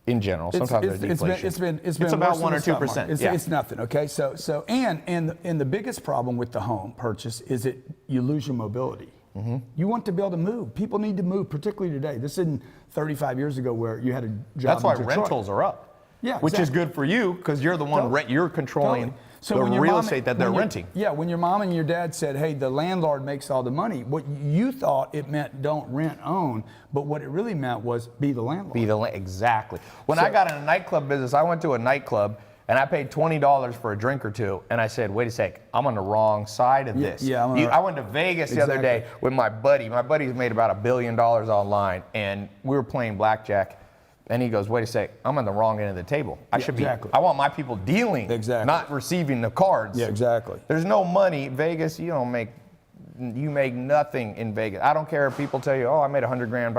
Speaker 1: in general. Sometimes there's deflation.
Speaker 2: It's been
Speaker 1: about
Speaker 2: worse
Speaker 1: 1 or
Speaker 2: than the stock
Speaker 1: 2%.
Speaker 2: market.
Speaker 1: Yeah.
Speaker 2: It's nothing. Okay. So and the biggest problem with the home purchase is that you lose your mobility.
Speaker 1: Mm-hmm.
Speaker 2: You want to be able to move. People need to move, particularly today. This isn't 35 years ago where you had a job.
Speaker 1: That's why
Speaker 2: in Detroit.
Speaker 1: rentals are up.
Speaker 2: Yeah,
Speaker 1: Which is
Speaker 2: exactly.
Speaker 1: good for you because you're the one
Speaker 2: Totally.
Speaker 1: you're controlling
Speaker 2: Totally. So
Speaker 1: the
Speaker 2: when your
Speaker 1: real
Speaker 2: mom-
Speaker 1: estate that they're
Speaker 2: when your-
Speaker 1: renting.
Speaker 2: Yeah, when your mom and your dad said, hey, the landlord makes all the money, what you thought it meant don't rent, own, but what it really meant was be the landlord.
Speaker 1: Exactly. When
Speaker 2: So-
Speaker 1: I got in a nightclub business, I went to a nightclub and I paid $20 for a drink or two, and I said, wait a sec, I'm on the wrong side of this.
Speaker 2: yeah,
Speaker 1: I went to Vegas the other day with my buddy. My buddy's made about $1 billion online, and we were playing blackjack. And he goes, wait a sec, I'm on the wrong end of the table.
Speaker 2: Exactly.
Speaker 1: I want my people dealing,
Speaker 2: Exactly.
Speaker 1: not receiving the cards.
Speaker 2: Yeah, exactly.
Speaker 1: There's no money. Vegas, you make nothing in Vegas. I don't care if people tell you, oh, I made $100 grand.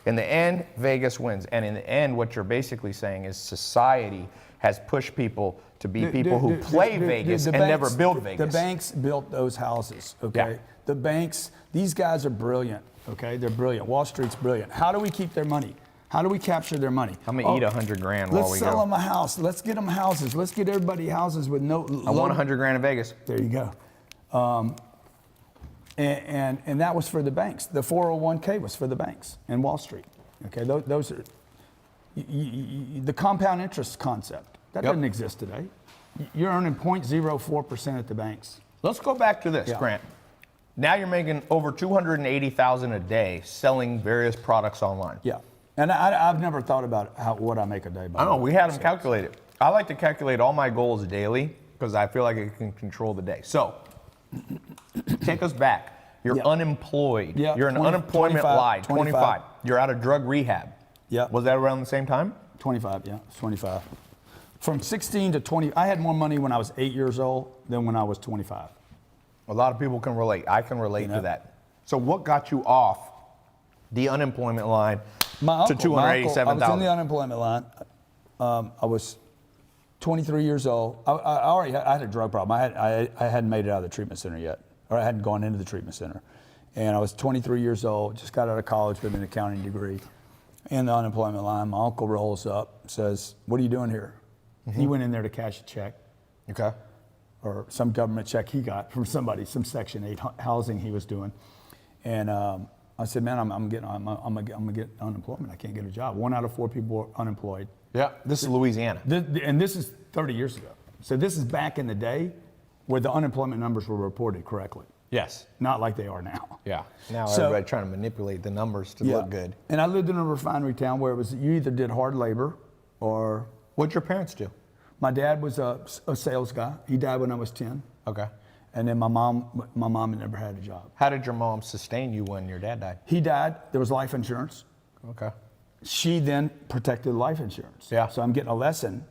Speaker 1: In the end, Vegas wins. And in the end, what you're basically saying is society has pushed people to be people who play Vegas and never build Vegas.
Speaker 2: The banks built those houses, okay?
Speaker 1: Yeah.
Speaker 2: The banks, these guys are brilliant, okay? They're brilliant. Wall Street's brilliant. How do we keep their money? How do we capture their money?
Speaker 1: I'm gonna eat $100 grand while we
Speaker 2: Let's sell
Speaker 1: go.
Speaker 2: them a house. Let's get them houses. Let's get everybody houses with no.
Speaker 1: I won $100 grand in Vegas.
Speaker 2: There you go. And that was for the banks. The 401k was for the banks and Wall Street. Okay, those are the compound interest concept. That
Speaker 1: Yep.
Speaker 2: doesn't exist today. You're earning 0.04% at the banks.
Speaker 1: Let's go back to this,
Speaker 2: Yeah.
Speaker 1: Grant. Now you're making over $280,000 a day selling various products online.
Speaker 2: Yeah, and I've never thought about what I make a day. By
Speaker 1: I
Speaker 2: the
Speaker 1: know,
Speaker 2: way.
Speaker 1: we had them calculated. I like to calculate all my goals daily because I feel like I can control the day. So, take us back. You're
Speaker 2: Yeah.
Speaker 1: unemployed.
Speaker 2: Yeah,
Speaker 1: You're an
Speaker 2: 20,
Speaker 1: unemployment
Speaker 2: 25,
Speaker 1: line. 25. You're out of drug rehab.
Speaker 2: Yeah.
Speaker 1: Was that around the same time?
Speaker 2: 25, yeah, it's 25. From 16 to 20, I had more money when I was 8 years old than when I was 25.
Speaker 1: A lot of people can relate. I can relate
Speaker 2: You know?
Speaker 1: to that. So, what got you off the unemployment line
Speaker 2: My
Speaker 1: to
Speaker 2: uncle, I was in
Speaker 1: 287,000?
Speaker 2: the unemployment line. I was 23 years old. I had a drug problem. I hadn't made it out of the treatment center yet, or I hadn't gone into the treatment center. And I was 23 years old, just got out of college with an accounting degree. In the unemployment line, my uncle rolls up, says, "What are you doing here?" He went in there to cash a check,
Speaker 1: Okay.
Speaker 2: or some government check he got from somebody, some Section 8 housing he was doing. And I said, man, I'm gonna get unemployment. I can't get a job. 1 out of 4 people are unemployed.
Speaker 1: Yeah. This is Louisiana.
Speaker 2: And this is 30 years ago. So this is back in the day where the unemployment numbers were reported correctly,
Speaker 1: Yes.
Speaker 2: not like they are now.
Speaker 1: Yeah. Now
Speaker 2: So-
Speaker 1: everybody trying to manipulate the numbers to look good.
Speaker 2: And I lived in a refinery town where it was you either did hard labor or
Speaker 1: What'd your parents do?
Speaker 2: my dad was a sales guy. He died when I was 10.
Speaker 1: Okay.
Speaker 2: And then my mom had never had a job.
Speaker 1: How did your mom sustain you when your dad died?
Speaker 2: He died. There was life insurance.
Speaker 1: Okay.
Speaker 2: She then protected life insurance.
Speaker 1: Yeah.
Speaker 2: So I'm getting a lesson.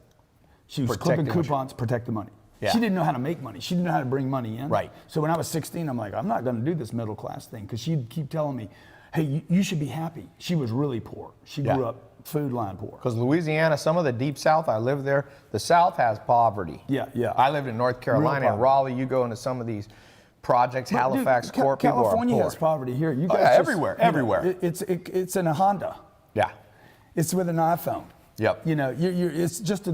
Speaker 2: She was
Speaker 1: Protecting
Speaker 2: clipping coupons, protect the money.
Speaker 1: Yeah.
Speaker 2: She didn't know how to make money. She didn't know how to bring money in.
Speaker 1: Right.
Speaker 2: So when I was 16, I'm like, I'm not going to do this middle class thing, because she'd keep telling me, hey, you should be happy. She was really poor. She
Speaker 1: Yeah.
Speaker 2: grew up food line poor.
Speaker 1: Because Louisiana, some of the deep South, I lived there. The South has poverty.
Speaker 2: Yeah, yeah.
Speaker 1: I lived in North Carolina and
Speaker 2: poverty.
Speaker 1: Raleigh. You go into some of these projects,
Speaker 2: But, dude,
Speaker 1: Halifax, Court, people are
Speaker 2: California
Speaker 1: poor.
Speaker 2: has poverty here. You
Speaker 1: Oh,
Speaker 2: guys
Speaker 1: yeah,
Speaker 2: just-
Speaker 1: everywhere,
Speaker 2: you know,
Speaker 1: everywhere.
Speaker 2: It's in a Honda.
Speaker 1: Yeah.
Speaker 2: It's with an iPhone.
Speaker 1: Yep.
Speaker 2: You know, it's just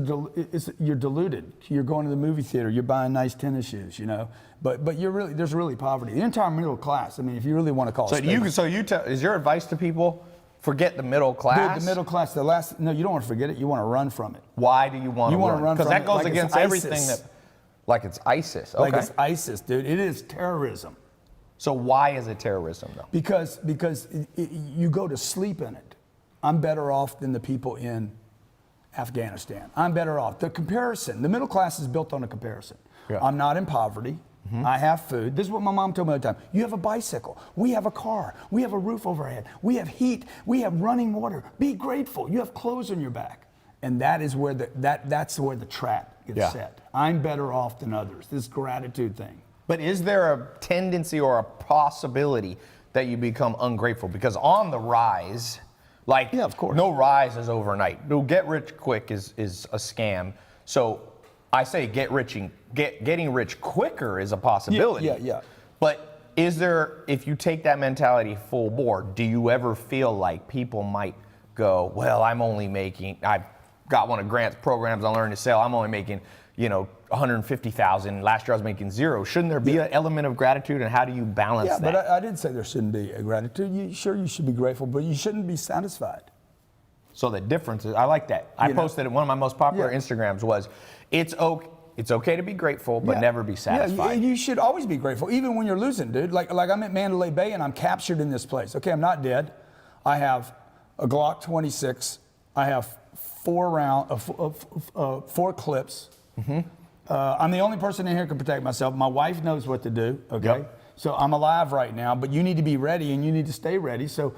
Speaker 2: you're deluded. You're going to the movie theater. You're buying nice tennis shoes. You know, but there's really poverty. The entire middle class. I mean, if you really want to call it.
Speaker 1: Is your advice to people, forget the middle class?
Speaker 2: Dude, the middle class. No, you don't want to forget it. You want to run from it.
Speaker 1: Why do you want to
Speaker 2: You wanna
Speaker 1: run?
Speaker 2: run
Speaker 1: Because
Speaker 2: from
Speaker 1: that
Speaker 2: it
Speaker 1: goes
Speaker 2: like it's
Speaker 1: against
Speaker 2: ISIS.
Speaker 1: everything that, like it's ISIS. Okay.
Speaker 2: Like it's ISIS, dude. It is terrorism.
Speaker 1: So why is it terrorism though?
Speaker 2: Because you go to sleep in it. I'm better off than the people in Afghanistan. I'm better off. The comparison, the middle class is built on a comparison.
Speaker 1: Yeah.
Speaker 2: I'm not in poverty. I have food. This is what my mom told me all the time. You have a bicycle. We have a car. We have a roof overhead. We have heat. We have running water. Be grateful. You have clothes on your back. And that is where that's where the trap gets set. I'm better off than others. This gratitude thing.
Speaker 1: But is there a tendency or a possibility that you become ungrateful? Because on the rise, like,
Speaker 2: Yeah, of course.
Speaker 1: no rise is overnight. No, get rich quick is a scam. So I say getting rich quicker is a possibility.
Speaker 2: Yeah.
Speaker 1: But is there, if you take that mentality full board, do you ever feel like people might go, well, I've got one of Grant's programs on Learn to Sell, I'm only making, $150,000. Last year I was making zero. Shouldn't there be an element of gratitude, and how do you balance
Speaker 2: Yeah,
Speaker 1: that?
Speaker 2: but I didn't say there shouldn't be a gratitude. You should be grateful, but you shouldn't be satisfied.
Speaker 1: So the difference is, I like that. I posted it, one of my most popular
Speaker 2: Yeah.
Speaker 1: Instagrams was, it's okay to be grateful, but
Speaker 2: Yeah.
Speaker 1: never be satisfied.
Speaker 2: Yeah, you should always be grateful, even when you're losing, dude. Like I'm at Mandalay Bay and I'm captured in this place. Okay, I'm not dead. I have a Glock 26. I have 4 clips. I'm the only person in here who can protect myself. My wife knows what to do. Okay.
Speaker 1: Yep.
Speaker 2: So I'm alive right now, but you need to be ready and you need to stay ready. So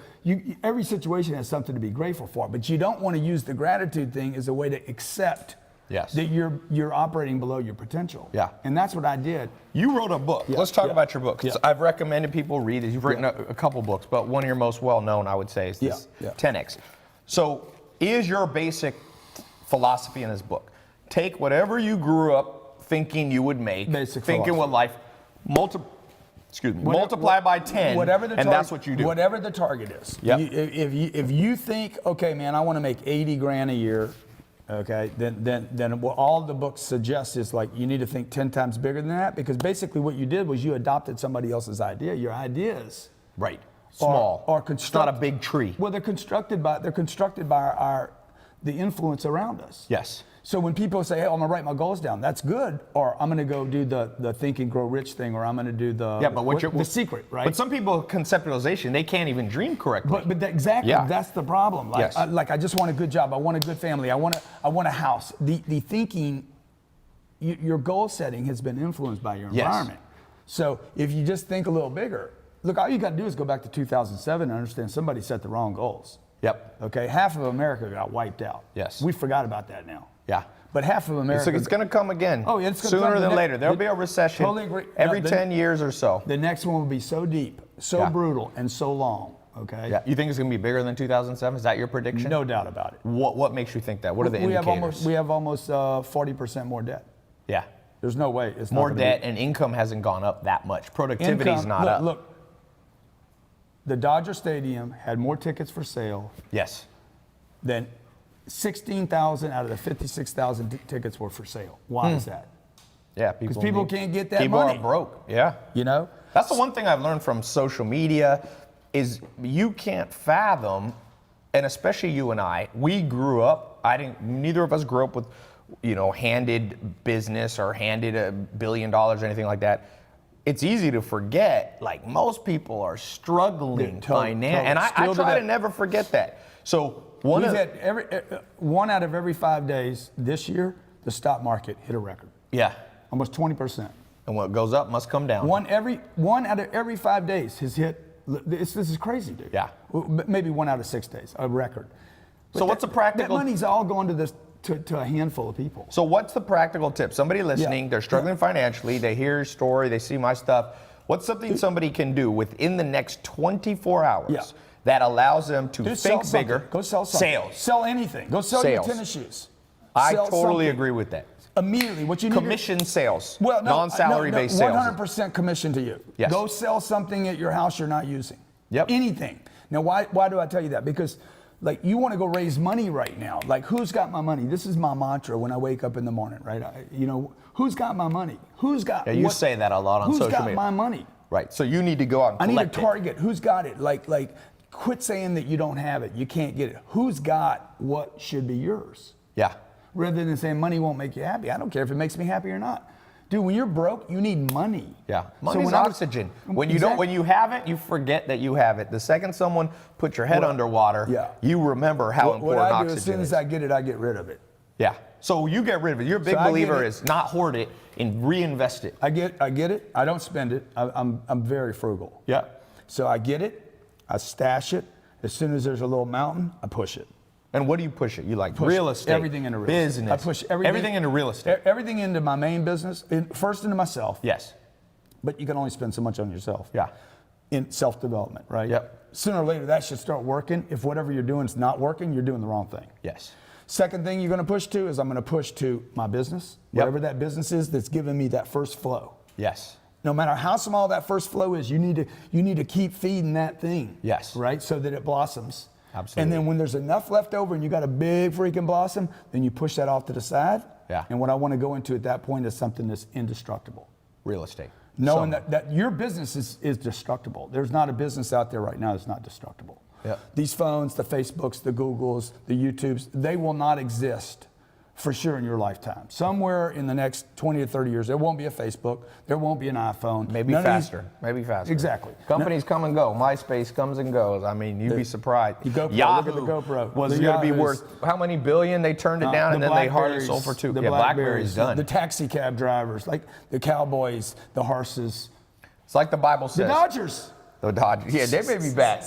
Speaker 2: every situation has something to be grateful for, but you don't want to use the gratitude thing as a way to accept
Speaker 1: Yes.
Speaker 2: that you're operating below your potential.
Speaker 1: Yeah.
Speaker 2: And that's what I did.
Speaker 1: You wrote a book. Let's talk about your book. 'Cause
Speaker 2: Yeah.
Speaker 1: I've recommended people read it. You've written a couple books, but one of your most well-known, I would say, is this 10X. So is your basic philosophy in this book, take whatever you grew up thinking you would make,
Speaker 2: Basic
Speaker 1: thinking what
Speaker 2: philosophy.
Speaker 1: life, multiply by 10,
Speaker 2: whatever the
Speaker 1: and that's what you do.
Speaker 2: Whatever the target is.
Speaker 1: Yep.
Speaker 2: If you think, okay, man, I want to make 80 grand a year, okay, then what all the books suggest is like you need to think 10 times bigger than that, because basically what you did was you adopted somebody else's idea. Your ideas
Speaker 1: Right. Small.
Speaker 2: are
Speaker 1: It's not a big tree.
Speaker 2: Well, they're constructed by the influence around us.
Speaker 1: Yes.
Speaker 2: So when people say, hey, I'm gonna write my goals down, that's good. Or I'm gonna go do the think and grow rich thing, or I'm gonna do the the secret, right?
Speaker 1: But some people, conceptualization, they can't even dream correctly.
Speaker 2: Exactly,
Speaker 1: Yeah.
Speaker 2: that's the problem. Like,
Speaker 1: Yes.
Speaker 2: I just want a good job. I want a good family. I want a house. The thinking, your goal setting has been influenced by your
Speaker 1: Yes.
Speaker 2: environment. So if you just think a little bigger, look, all you got to do is go back to 2007 and understand somebody set the wrong goals.
Speaker 1: Yep.
Speaker 2: Okay, half of America got wiped out.
Speaker 1: Yes.
Speaker 2: We forgot about that now.
Speaker 1: Yeah.
Speaker 2: But half of America.
Speaker 1: So it's going to come again.
Speaker 2: Oh, yeah, it's gonna
Speaker 1: sooner
Speaker 2: come.
Speaker 1: than later. There'll be a recession.
Speaker 2: Totally agree.
Speaker 1: Every
Speaker 2: No,
Speaker 1: 10 years or so.
Speaker 2: The next one will be so deep, so
Speaker 1: Yeah.
Speaker 2: brutal, and so long. Okay.
Speaker 1: Yeah. You think it's going to be bigger than 2007? Is that your prediction?
Speaker 2: No doubt about it.
Speaker 1: What makes you think that? What are the
Speaker 2: we
Speaker 1: indicators?
Speaker 2: have almost 40% more debt.
Speaker 1: Yeah.
Speaker 2: There's no way it's
Speaker 1: More
Speaker 2: not gonna
Speaker 1: debt, and income hasn't gone up that much. Productivity's
Speaker 2: Income,
Speaker 1: not up.
Speaker 2: Look, the Dodger Stadium had more tickets for sale
Speaker 1: Yes.
Speaker 2: than 16,000 out of the 56,000 tickets were for sale. Why is that?
Speaker 1: Yeah,
Speaker 2: Because people can't get that
Speaker 1: people
Speaker 2: money.
Speaker 1: are broke. Yeah.
Speaker 2: You know?
Speaker 1: That's the one thing I've learned from social media is you can't fathom, and especially you and I, we grew up, neither of us grew up with, handed business or handed $1 billion or anything like that. It's easy to forget, like most people are struggling financially, and I try to never forget that. So
Speaker 2: We've had one out of every 5 days this year, the stock market hit a record.
Speaker 1: Yeah.
Speaker 2: Almost 20%.
Speaker 1: And what goes up must come down.
Speaker 2: One out of every 5 days has hit. This is crazy, dude.
Speaker 1: Yeah.
Speaker 2: Maybe 1 out of 6 days, a record.
Speaker 1: So what's a practical?
Speaker 2: That money's all going to a handful of people.
Speaker 1: So what's the practical tip? Somebody listening, they're struggling financially, they hear your story, they see my stuff. What's something somebody can do within the next 24 hours that allows them to think bigger?
Speaker 2: Go sell something.
Speaker 1: Sales.
Speaker 2: Sell anything. Go sell your tennis shoes.
Speaker 1: I
Speaker 2: Sell
Speaker 1: totally
Speaker 2: something.
Speaker 1: agree with that.
Speaker 2: Immediately, what you need
Speaker 1: Commission sales.
Speaker 2: Well, no,
Speaker 1: non-salary-based sales.
Speaker 2: 100% commission to you.
Speaker 1: Yes.
Speaker 2: Go sell something at your house you're not using.
Speaker 1: Yep.
Speaker 2: Anything. Now, why do I tell you that? Because, like, you want to go raise money right now. Like, who's got my money? This is my mantra when I wake up in the morning, right? Who's got my money? Who's got?
Speaker 1: Yeah, you say that a lot on social media.
Speaker 2: Who's got my money?
Speaker 1: Right. So you need to go out and
Speaker 2: I
Speaker 1: collect
Speaker 2: need a target. Who's got it? Like, quit saying that you don't have it. You can't get it. Who's got what should be yours?
Speaker 1: Yeah.
Speaker 2: Rather than saying money won't make you happy. I don't care if it makes me happy or not. Dude, when you're broke, you need money.
Speaker 1: Yeah. Money's oxygen. When you have it, you forget that you have it. The second someone puts your head underwater, you remember how important
Speaker 2: what I do,
Speaker 1: oxygen
Speaker 2: as soon as I get it, I get rid of it.
Speaker 1: Yeah. So you get rid of it. Your big believer is not hoard it and reinvest it.
Speaker 2: I get it. I don't spend it. I'm very frugal.
Speaker 1: Yeah.
Speaker 2: So I get it. I stash it. As soon as there's a little mountain, I push it.
Speaker 1: And what do you push it? You like
Speaker 2: Push
Speaker 1: real estate,
Speaker 2: everything into real
Speaker 1: business.
Speaker 2: estate. I push everything
Speaker 1: into real estate.
Speaker 2: Everything into my main business. First into myself.
Speaker 1: Yes.
Speaker 2: But you can only spend so much on yourself.
Speaker 1: Yeah.
Speaker 2: In self-development, right?
Speaker 1: Yep.
Speaker 2: Sooner or later, that should start working. If whatever you're doing is not working, you're doing the wrong thing.
Speaker 1: Yes.
Speaker 2: Second thing you're going to push to is I'm going to push to my business, whatever that business is that's giving me that first flow.
Speaker 1: Yes.
Speaker 2: No matter how small that first flow is, you need to keep feeding that thing.
Speaker 1: Yes.
Speaker 2: Right? So that it blossoms.
Speaker 1: Absolutely.
Speaker 2: And then when there's enough left over and you got a big freaking blossom, then you push that off to the side.
Speaker 1: Yeah.
Speaker 2: And what I want to go into at that point is something that's indestructible.
Speaker 1: Real estate.
Speaker 2: Knowing that your business is destructible. There's not a business out there right now that's not destructible.
Speaker 1: Yeah.
Speaker 2: These phones, the Facebooks, the Googles, the YouTubes, they will not exist for sure in your lifetime. Somewhere in the next 20 to 30 years, there won't be a Facebook, there won't be an iPhone.
Speaker 1: Maybe faster. Maybe faster.
Speaker 2: Exactly.
Speaker 1: Companies come and go. MySpace comes and goes. I mean, you'd be surprised.
Speaker 2: GoPro,
Speaker 1: Yahoo
Speaker 2: look at the GoPro.
Speaker 1: was
Speaker 2: The
Speaker 1: going to be
Speaker 2: Yahoos.
Speaker 1: worth how many billion? They turned it down and then they hardly sold for $2.
Speaker 2: The
Speaker 1: Yeah, BlackBerry's done.
Speaker 2: The taxi cab drivers, like the cowboys, the horses.
Speaker 1: It's like the Bible
Speaker 2: The
Speaker 1: says.
Speaker 2: Dodgers.
Speaker 1: The Dodgers. Yeah, they may be back.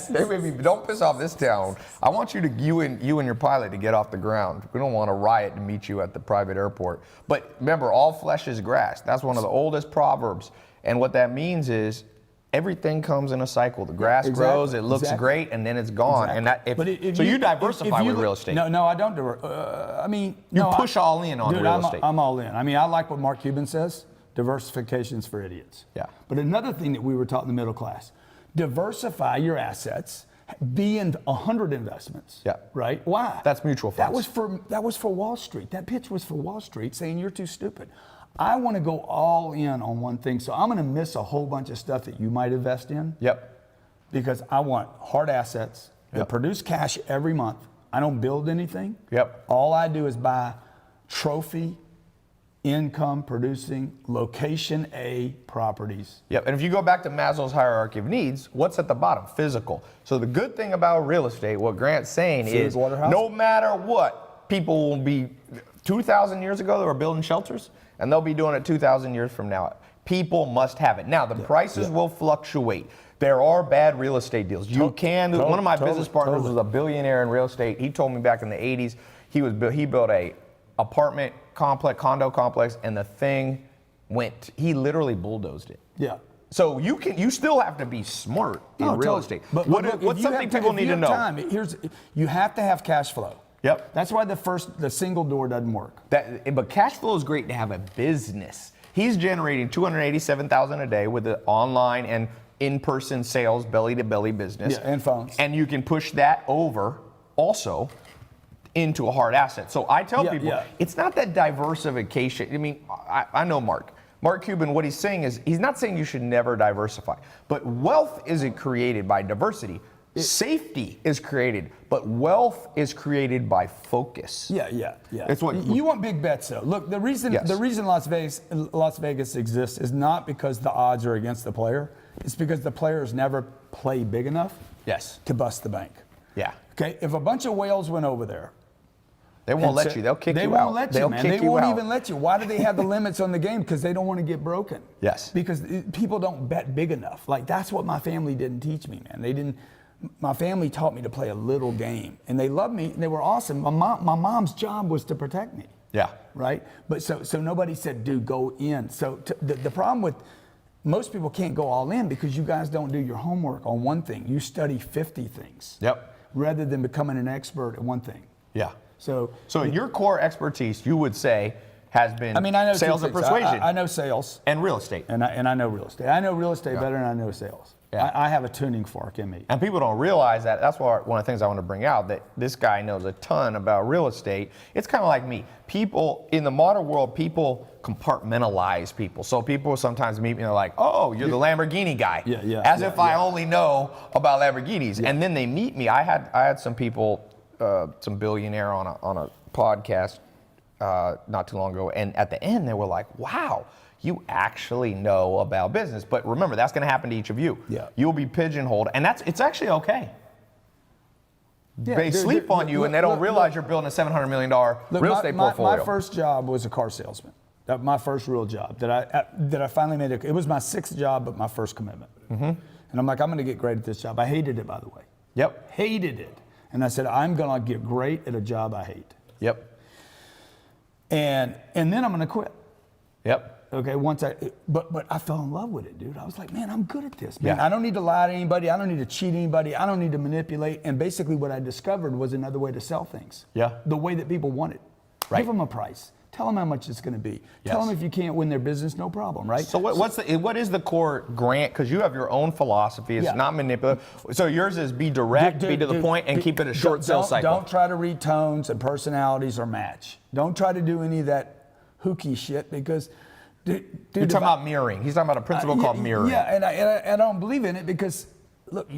Speaker 1: Don't piss off this town. I want you and your pilot to get off the ground. We don't want a riot to meet you at the private airport. But remember, all flesh is grass. That's one of the oldest proverbs. And what that means is everything comes in a cycle. The grass grows, it looks great, and then it's gone.
Speaker 2: Exactly.
Speaker 1: And you diversify with real estate.
Speaker 2: No, I don't. You
Speaker 1: push all in on real estate.
Speaker 2: I'm all in. I mean, I like what Mark Cuban says. Diversification's for idiots.
Speaker 1: Yeah.
Speaker 2: But another thing that we were taught in the middle class. Diversify your assets. Be in 100 investments.
Speaker 1: Yeah.
Speaker 2: Right? Why?
Speaker 1: That's mutual funds.
Speaker 2: That was for Wall Street. That pitch was for Wall Street saying you're too stupid. I want to go all in on one thing. So I'm going to miss a whole bunch of stuff that you might invest in.
Speaker 1: Yep.
Speaker 2: Because I want hard assets that produce cash every month. I don't build anything.
Speaker 1: Yep.
Speaker 2: All I do is buy trophy income producing location A properties.
Speaker 1: Yep, and if you go back to Maslow's hierarchy of needs, what's at the bottom? Physical. So the good thing about real estate, what Grant's saying
Speaker 2: Food,
Speaker 1: is
Speaker 2: water, house.
Speaker 1: no matter what, people will be, 2,000 years ago they were building shelters, and they'll be doing it 2,000 years from now. People must have it. Now, the prices will fluctuate. There are bad real estate deals. One of my business partners was a billionaire in real estate. He told me back in the 80s, he built a apartment complex, condo complex, and the thing he literally bulldozed it.
Speaker 2: Yeah.
Speaker 1: So you still have to be smart in real estate.
Speaker 2: But
Speaker 1: what's something people need to know?
Speaker 2: You have to have cash flow.
Speaker 1: Yep.
Speaker 2: That's why the single door doesn't work.
Speaker 1: But cash flow is great to have a business. He's generating $287,000 a day with the online and in-person sales, belly-to-belly business.
Speaker 2: Yeah, and phones.
Speaker 1: And you can push that over also into a hard asset. So I tell
Speaker 2: Yeah,
Speaker 1: people,
Speaker 2: yeah.
Speaker 1: it's not that diversification. I mean, I know Mark Cuban, what he's saying is, he's not saying you should never diversify, but wealth isn't created by diversity. Safety is created, but wealth is created by focus.
Speaker 2: Yeah.
Speaker 1: It's what
Speaker 2: you want big bets though. Look, the reason
Speaker 1: Yes.
Speaker 2: Las Vegas exists is not because the odds are against the player. It's because the players never play big enough
Speaker 1: Yes.
Speaker 2: to bust the bank.
Speaker 1: Yeah.
Speaker 2: Okay, if a bunch of whales went over there,
Speaker 1: They won't
Speaker 2: and
Speaker 1: let
Speaker 2: said-
Speaker 1: you. They'll kick you out.
Speaker 2: They won't let you,
Speaker 1: They'll
Speaker 2: man.
Speaker 1: kick
Speaker 2: They
Speaker 1: you
Speaker 2: won't
Speaker 1: out.
Speaker 2: even let you. Why do they have the limits on the game? Because they don't want to get broken.
Speaker 1: Yes.
Speaker 2: Because people don't bet big enough. Like, that's what my family didn't teach me, man. They didn't. My family taught me to play a little game, and they loved me. And they were awesome. My mom's job was to protect me.
Speaker 1: Yeah.
Speaker 2: Right. But so nobody said, dude, go in. So the problem with most people can't go all in because you guys don't do your homework on one thing. You study 50 things.
Speaker 1: Yep.
Speaker 2: Rather than becoming an expert at one thing.
Speaker 1: Yeah.
Speaker 2: So
Speaker 1: your core expertise, you would say, has been
Speaker 2: I know
Speaker 1: sales
Speaker 2: two
Speaker 1: and
Speaker 2: things.
Speaker 1: persuasion
Speaker 2: I know sales,
Speaker 1: and real estate.
Speaker 2: and I know real estate. I know real estate better than I know sales.
Speaker 1: Yeah.
Speaker 2: I have a tuning fork in me.
Speaker 1: And people don't realize that. That's why one of the things I want to bring out, that this guy knows a ton about real estate. It's kind of like me. People in the modern world, people compartmentalize people. So people sometimes meet me and they're like, oh, you're the Lamborghini guy. As if I only know about Lamborghinis. And then they meet me. I had some people, some billionaire on a podcast not too long ago. And at the end, they were like, wow, you actually know about business. But remember, that's going to happen to each of you.
Speaker 2: Yeah.
Speaker 1: You'll be pigeonholed, and it's actually okay.
Speaker 2: Yeah,
Speaker 1: They sleep on you, and they don't realize you're building a $700 million real estate portfolio.
Speaker 2: My first job was a car salesman. That my first real job that I finally made. It was my sixth job, but my first commitment. Mm-hmm. And I'm like, I'm going to get great at this job. I hated it, by the way.
Speaker 1: Yep.
Speaker 2: Hated it. And I said, I'm going to get great at a job I hate.
Speaker 1: Yep.
Speaker 2: And then I'm going to quit.
Speaker 1: Yep.
Speaker 2: Okay, but I fell in love with it, dude. I was like, man, I'm good at this, man.
Speaker 1: Yeah.
Speaker 2: I don't need to lie to anybody. I don't need to cheat anybody. I don't need to manipulate. And basically what I discovered was another way to sell things.
Speaker 1: Yeah.
Speaker 2: The way that people want it.
Speaker 1: Right.
Speaker 2: Give them a price. Tell them how much it's going to be.
Speaker 1: Yes.
Speaker 2: Tell them if you can't win their business, no problem, right?
Speaker 1: So what is the core Grant? Because you have your own philosophy. It's
Speaker 2: Yeah.
Speaker 1: not manipulative. So yours is be direct, be to the point, and keep it a short sales cycle.
Speaker 2: Don't try to read tones and personalities or match. Don't try to do any of that hooky shit because, dude,
Speaker 1: You're talking about mirroring. He's talking about a principle called mirroring.
Speaker 2: Yeah, and I don't believe in it because, look,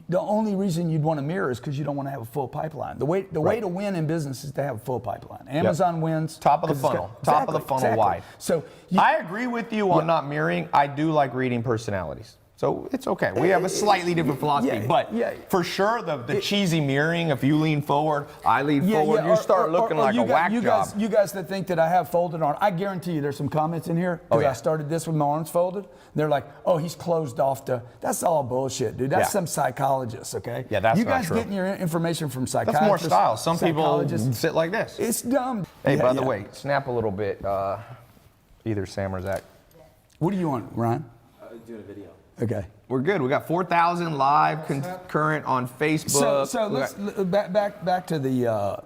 Speaker 2: the only reason you'd want to mirror is because you don't want to have a full pipeline. The way to win in business is to have a full pipeline. Amazon wins.
Speaker 1: Top of the
Speaker 2: 'cause it's
Speaker 1: funnel.
Speaker 2: got-
Speaker 1: Top of the funnel
Speaker 2: exactly.
Speaker 1: wide.
Speaker 2: So
Speaker 1: I agree with you on not mirroring. I do like reading personalities. So it's okay. We have a slightly different philosophy.
Speaker 2: yeah,
Speaker 1: but
Speaker 2: yeah.
Speaker 1: for sure, the cheesy mirroring, if you lean forward, I lean forward, you start looking like a whack job.
Speaker 2: You guys that think that I have folded arms, I guarantee you there's some comments in here because
Speaker 1: yeah.
Speaker 2: I started this with my arms folded. They're like, oh, he's closed off to, that's all bullshit, dude. That's
Speaker 1: Yeah.
Speaker 2: some psychologist, okay?
Speaker 1: Yeah, that's
Speaker 2: you
Speaker 1: not
Speaker 2: guys
Speaker 1: true.
Speaker 2: getting your information from psychiatrists.
Speaker 1: That's more style. Some people
Speaker 2: psychologists.
Speaker 1: sit like this.
Speaker 2: It's dumb.
Speaker 1: Hey,
Speaker 2: Yeah,
Speaker 1: by the
Speaker 2: yeah.
Speaker 1: way, snap a little bit, either Sam or Zach.
Speaker 2: What do you want, Ryan?
Speaker 5: Doing a video.
Speaker 2: Okay.
Speaker 1: We're good. We got 4,000 live current on Facebook.
Speaker 2: So let's back to the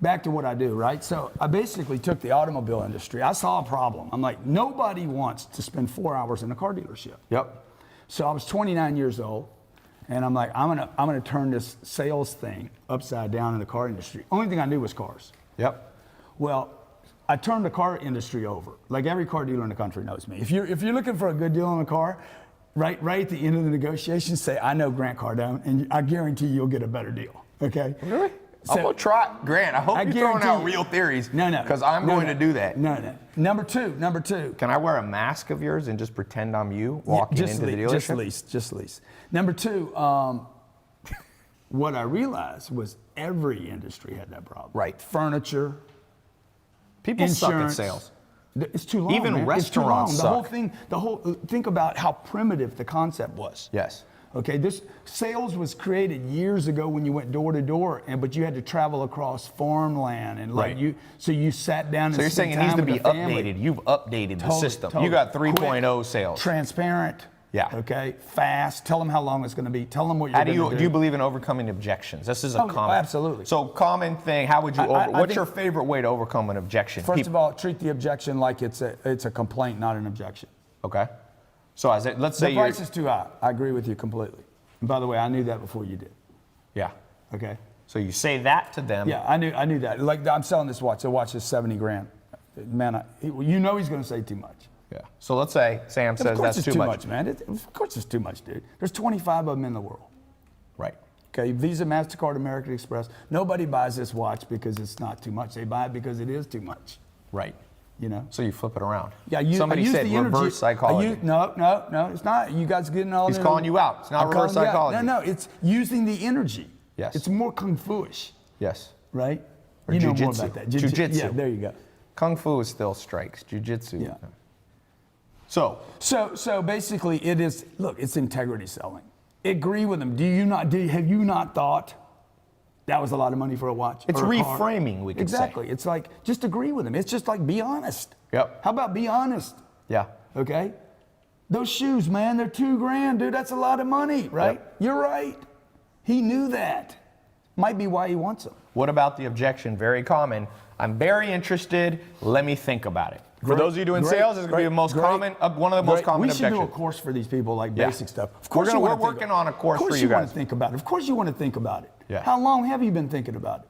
Speaker 2: back to what I do, right? So I basically took the automobile industry. I saw a problem. I'm like, nobody wants to spend 4 hours in a car dealership.
Speaker 1: Yep.
Speaker 2: So I was 29 years old, and I'm like, I'm gonna turn this sales thing upside down in the car industry. Only thing I knew was cars.
Speaker 1: Yep.
Speaker 2: Well, I turned the car industry over. Like every car dealer in the country knows me. If you're looking for a good deal on a car, right at the end of the negotiation, say, I know Grant Cardone, and I guarantee you'll get a better deal. Okay?
Speaker 1: Really?
Speaker 2: So-
Speaker 1: I'm gonna try, Grant. I hope you're throwing
Speaker 2: guarantee
Speaker 1: out
Speaker 2: you-
Speaker 1: real theories.
Speaker 2: No.
Speaker 1: Because I'm going to do that.
Speaker 2: No. Number two.
Speaker 1: Can I wear a mask of yours and just pretend I'm you walking into the dealership?
Speaker 2: Just lease. Number two, what I realized was every industry had that problem.
Speaker 1: Right.
Speaker 2: Furniture,
Speaker 1: People suck at
Speaker 2: insurance.
Speaker 1: sales.
Speaker 2: It's too long.
Speaker 1: Even
Speaker 2: man. It's too long.
Speaker 1: restaurants
Speaker 2: The whole thing. Think about how primitive the concept was.
Speaker 1: Yes.
Speaker 2: Okay, this sales was created years ago when you went door to door, but you had to travel across farmland and like
Speaker 1: Right.
Speaker 2: so you sat down.
Speaker 1: So
Speaker 2: and
Speaker 1: you're saying it needs to be updated. You've updated the system. You got 3.0 sales.
Speaker 2: Transparent.
Speaker 1: Yeah.
Speaker 2: Okay. Fast. Tell them how long it's going to be. Tell them what you're
Speaker 1: How
Speaker 2: going to
Speaker 1: do you believe in overcoming objections? This is a common.
Speaker 2: absolutely.
Speaker 1: So common thing. How would you?
Speaker 2: I
Speaker 1: What's
Speaker 2: think-
Speaker 1: your favorite way to overcome an objection?
Speaker 2: First of all, treat the objection like it's a complaint, not an objection.
Speaker 1: Okay. So let's say
Speaker 2: The price is too high. I agree with you completely. And by the way, I knew that before you did.
Speaker 1: Yeah.
Speaker 2: Okay.
Speaker 1: So you say that to them.
Speaker 2: Yeah, I knew that. Like, I'm selling this watch. The watch is 70 grand. Man, you know he's going to say too much.
Speaker 1: Yeah. So let's say Sam says
Speaker 2: Of course
Speaker 1: that's
Speaker 2: it's
Speaker 1: too much.
Speaker 2: man. Of course it's too much, dude. There's 25 of them in the world.
Speaker 1: Right.
Speaker 2: Okay, Visa, MasterCard, American Express. Nobody buys this watch because it's not too much. They buy it because it is too much.
Speaker 1: Right.
Speaker 2: You know?
Speaker 1: So you flip it around.
Speaker 2: Yeah,
Speaker 1: Somebody said reverse psychology.
Speaker 2: No, it's not. You guys getting all
Speaker 1: He's
Speaker 2: in.
Speaker 1: calling you out. It's not
Speaker 2: I'm
Speaker 1: reverse
Speaker 2: calling you out.
Speaker 1: psychology.
Speaker 2: No, it's using the energy.
Speaker 1: Yes.
Speaker 2: It's more kung fu-ish,
Speaker 1: Yes.
Speaker 2: right?
Speaker 1: Or
Speaker 2: you know more
Speaker 1: jiu-jitsu.
Speaker 2: about that.
Speaker 1: Jiu-jitsu.
Speaker 2: Yeah, there you go.
Speaker 1: Kung Fu is still strikes. Jiu-jitsu.
Speaker 2: Yeah.
Speaker 1: So,
Speaker 2: basically it is, look, it's integrity selling. Agree with them. Have you not thought that was a lot of money for a watch?
Speaker 1: it's
Speaker 2: or a car?
Speaker 1: reframing, we could
Speaker 2: Exactly.
Speaker 1: say.
Speaker 2: It's like, just agree with them. It's just like, be honest.
Speaker 1: Yep.
Speaker 2: How about be honest?
Speaker 1: Yeah.
Speaker 2: Okay? Those shoes, man, they're $2,000, dude. That's a lot of money, right?
Speaker 1: Yep.
Speaker 2: You're right. He knew that. Might be why he wants them.
Speaker 1: What about the objection? Very common. I'm very interested. Let me think about it. For those of you doing sales, it's going to be the most common, one of the most common
Speaker 2: We should
Speaker 1: objections.
Speaker 2: do a course for these people, like
Speaker 1: Yeah.
Speaker 2: basic stuff. Of
Speaker 1: We're
Speaker 2: course, you wanna
Speaker 1: we're
Speaker 2: think
Speaker 1: working on a course for you
Speaker 2: Of course, you want
Speaker 1: guys.
Speaker 2: to think about it. Of course, you want to think about it.
Speaker 1: Yeah.
Speaker 2: How long have you been thinking about it?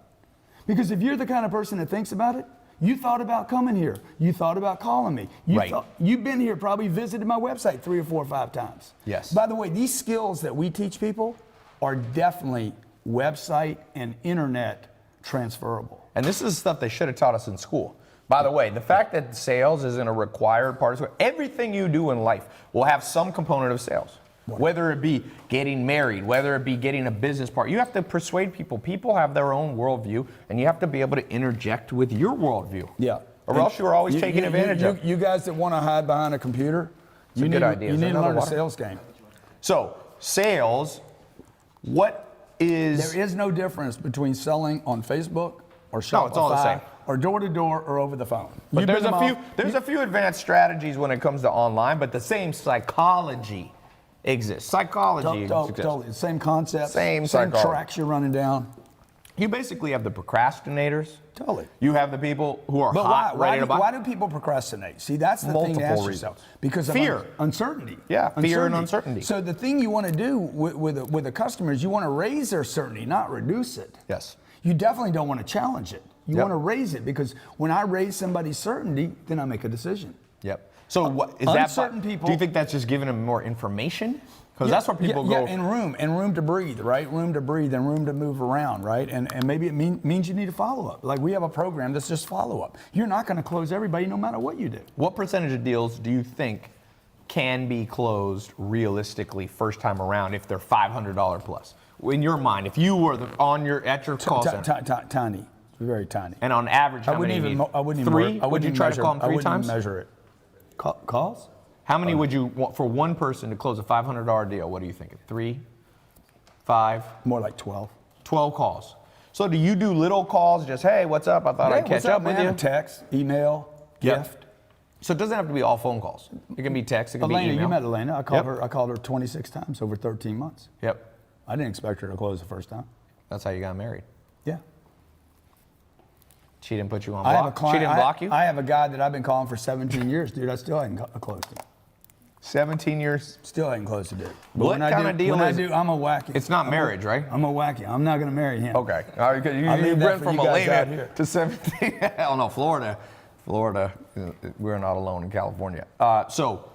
Speaker 2: Because if you're the kind of person that thinks about it, you thought about coming here. You thought about calling me.
Speaker 1: Right.
Speaker 2: You've been here, probably visited my website 3 or 4 or 5 times.
Speaker 1: Yes.
Speaker 2: By the way, these skills that we teach people are definitely website and internet transferable.
Speaker 1: And this is stuff they should have taught us in school. By the way, the fact that sales isn't a required part of school, everything you do in life will have some component of sales. Whether it be getting married, whether it be getting a business partner, you have to persuade people. People have their own worldview, and you have to be able to interject with your worldview.
Speaker 2: Yeah.
Speaker 1: Or else you're always taking advantage of.
Speaker 2: You guys that want to hide behind a computer,
Speaker 1: It's a good idea.
Speaker 2: You
Speaker 1: Is
Speaker 2: need
Speaker 1: there
Speaker 2: to
Speaker 1: another
Speaker 2: learn a
Speaker 1: water?
Speaker 2: sales game.
Speaker 1: So, sales, what is...
Speaker 2: There is no difference between selling on Facebook or Shopify
Speaker 1: it's all the same.
Speaker 2: or door to door or over the phone.
Speaker 1: But
Speaker 2: You've
Speaker 1: there's
Speaker 2: been
Speaker 1: a
Speaker 2: them
Speaker 1: few
Speaker 2: all-
Speaker 1: there's a few advanced strategies when it comes to online, but the same psychology exists. Psychology exists.
Speaker 2: Totally. Same concept.
Speaker 1: Same
Speaker 2: Same
Speaker 1: psychology.
Speaker 2: tracks you're running down.
Speaker 1: You basically have the procrastinators.
Speaker 2: Totally.
Speaker 1: You have the people who are
Speaker 2: But
Speaker 1: hot, ready to buy.
Speaker 2: why do people procrastinate? See, that's the thing to
Speaker 1: Multiple
Speaker 2: ask
Speaker 1: reasons.
Speaker 2: yourself. Because of
Speaker 1: Fear.
Speaker 2: uncertainty.
Speaker 1: Yeah, fear and uncertainty.
Speaker 2: So the thing you want to do with a customer is you want to raise their certainty, not reduce it.
Speaker 1: Yes.
Speaker 2: You definitely don't want to challenge it. You
Speaker 1: Yep.
Speaker 2: want to raise it because when I raise somebody's certainty, then I make a decision.
Speaker 1: Yep. So what is that?
Speaker 2: Uncertain people-
Speaker 1: Do you think that's just giving them more information? Because that's where people go.
Speaker 2: Yeah, and room to breathe, right? Room to breathe and room to move around, right? And maybe it means you need a follow-up. Like we have a program that's just follow-up. You're not going to close everybody no matter what you do.
Speaker 1: What percentage of deals do you think can be closed realistically first time around if they're $500 plus? In your mind, if you were at your call center,
Speaker 2: Tiny, very tiny.
Speaker 1: and on average, how many?
Speaker 2: I wouldn't even.
Speaker 1: Three?
Speaker 2: I
Speaker 1: Would you
Speaker 2: wouldn't
Speaker 1: try
Speaker 2: measure,
Speaker 1: to call them
Speaker 2: I
Speaker 1: 3
Speaker 2: wouldn't
Speaker 1: times?
Speaker 2: measure it. Calls?
Speaker 1: How many would you want for one person to close a $500 deal? What are you thinking? 3, 5,
Speaker 2: More like 12.
Speaker 1: 12 calls. So do you do little calls? Just hey, what's up? I thought I'd catch
Speaker 2: what's
Speaker 1: up with
Speaker 2: man?
Speaker 1: you.
Speaker 2: A text, email,
Speaker 1: Yep.
Speaker 2: gift.
Speaker 1: So it doesn't have to be all phone calls. It can be text. It can
Speaker 2: Elena,
Speaker 1: be email.
Speaker 2: you met Elena. I called
Speaker 1: Yep.
Speaker 2: her. I called her 26 times over 13 months.
Speaker 1: Yep.
Speaker 2: I didn't expect her to close the first time.
Speaker 1: That's how you got married.
Speaker 2: Yeah.
Speaker 1: She didn't put you on
Speaker 2: I have a
Speaker 1: block.
Speaker 2: client.
Speaker 1: She didn't block you.
Speaker 2: I have a guy that I've been calling for 17 years, dude. I still haven't closed him.
Speaker 1: 17 years.
Speaker 2: Still haven't closed a deal.
Speaker 1: What kind of deal
Speaker 2: when
Speaker 1: is-
Speaker 2: I do, I'm a wacky.
Speaker 1: It's not marriage, right?
Speaker 2: I'm a wacky. I'm not going to marry him.
Speaker 1: Okay. All right, 'cause you
Speaker 2: I'll leave that
Speaker 1: went
Speaker 2: for
Speaker 1: from
Speaker 2: you guys out
Speaker 1: Elena
Speaker 2: here.
Speaker 1: to 17. Oh no, Florida. Florida. We're not alone in California. So,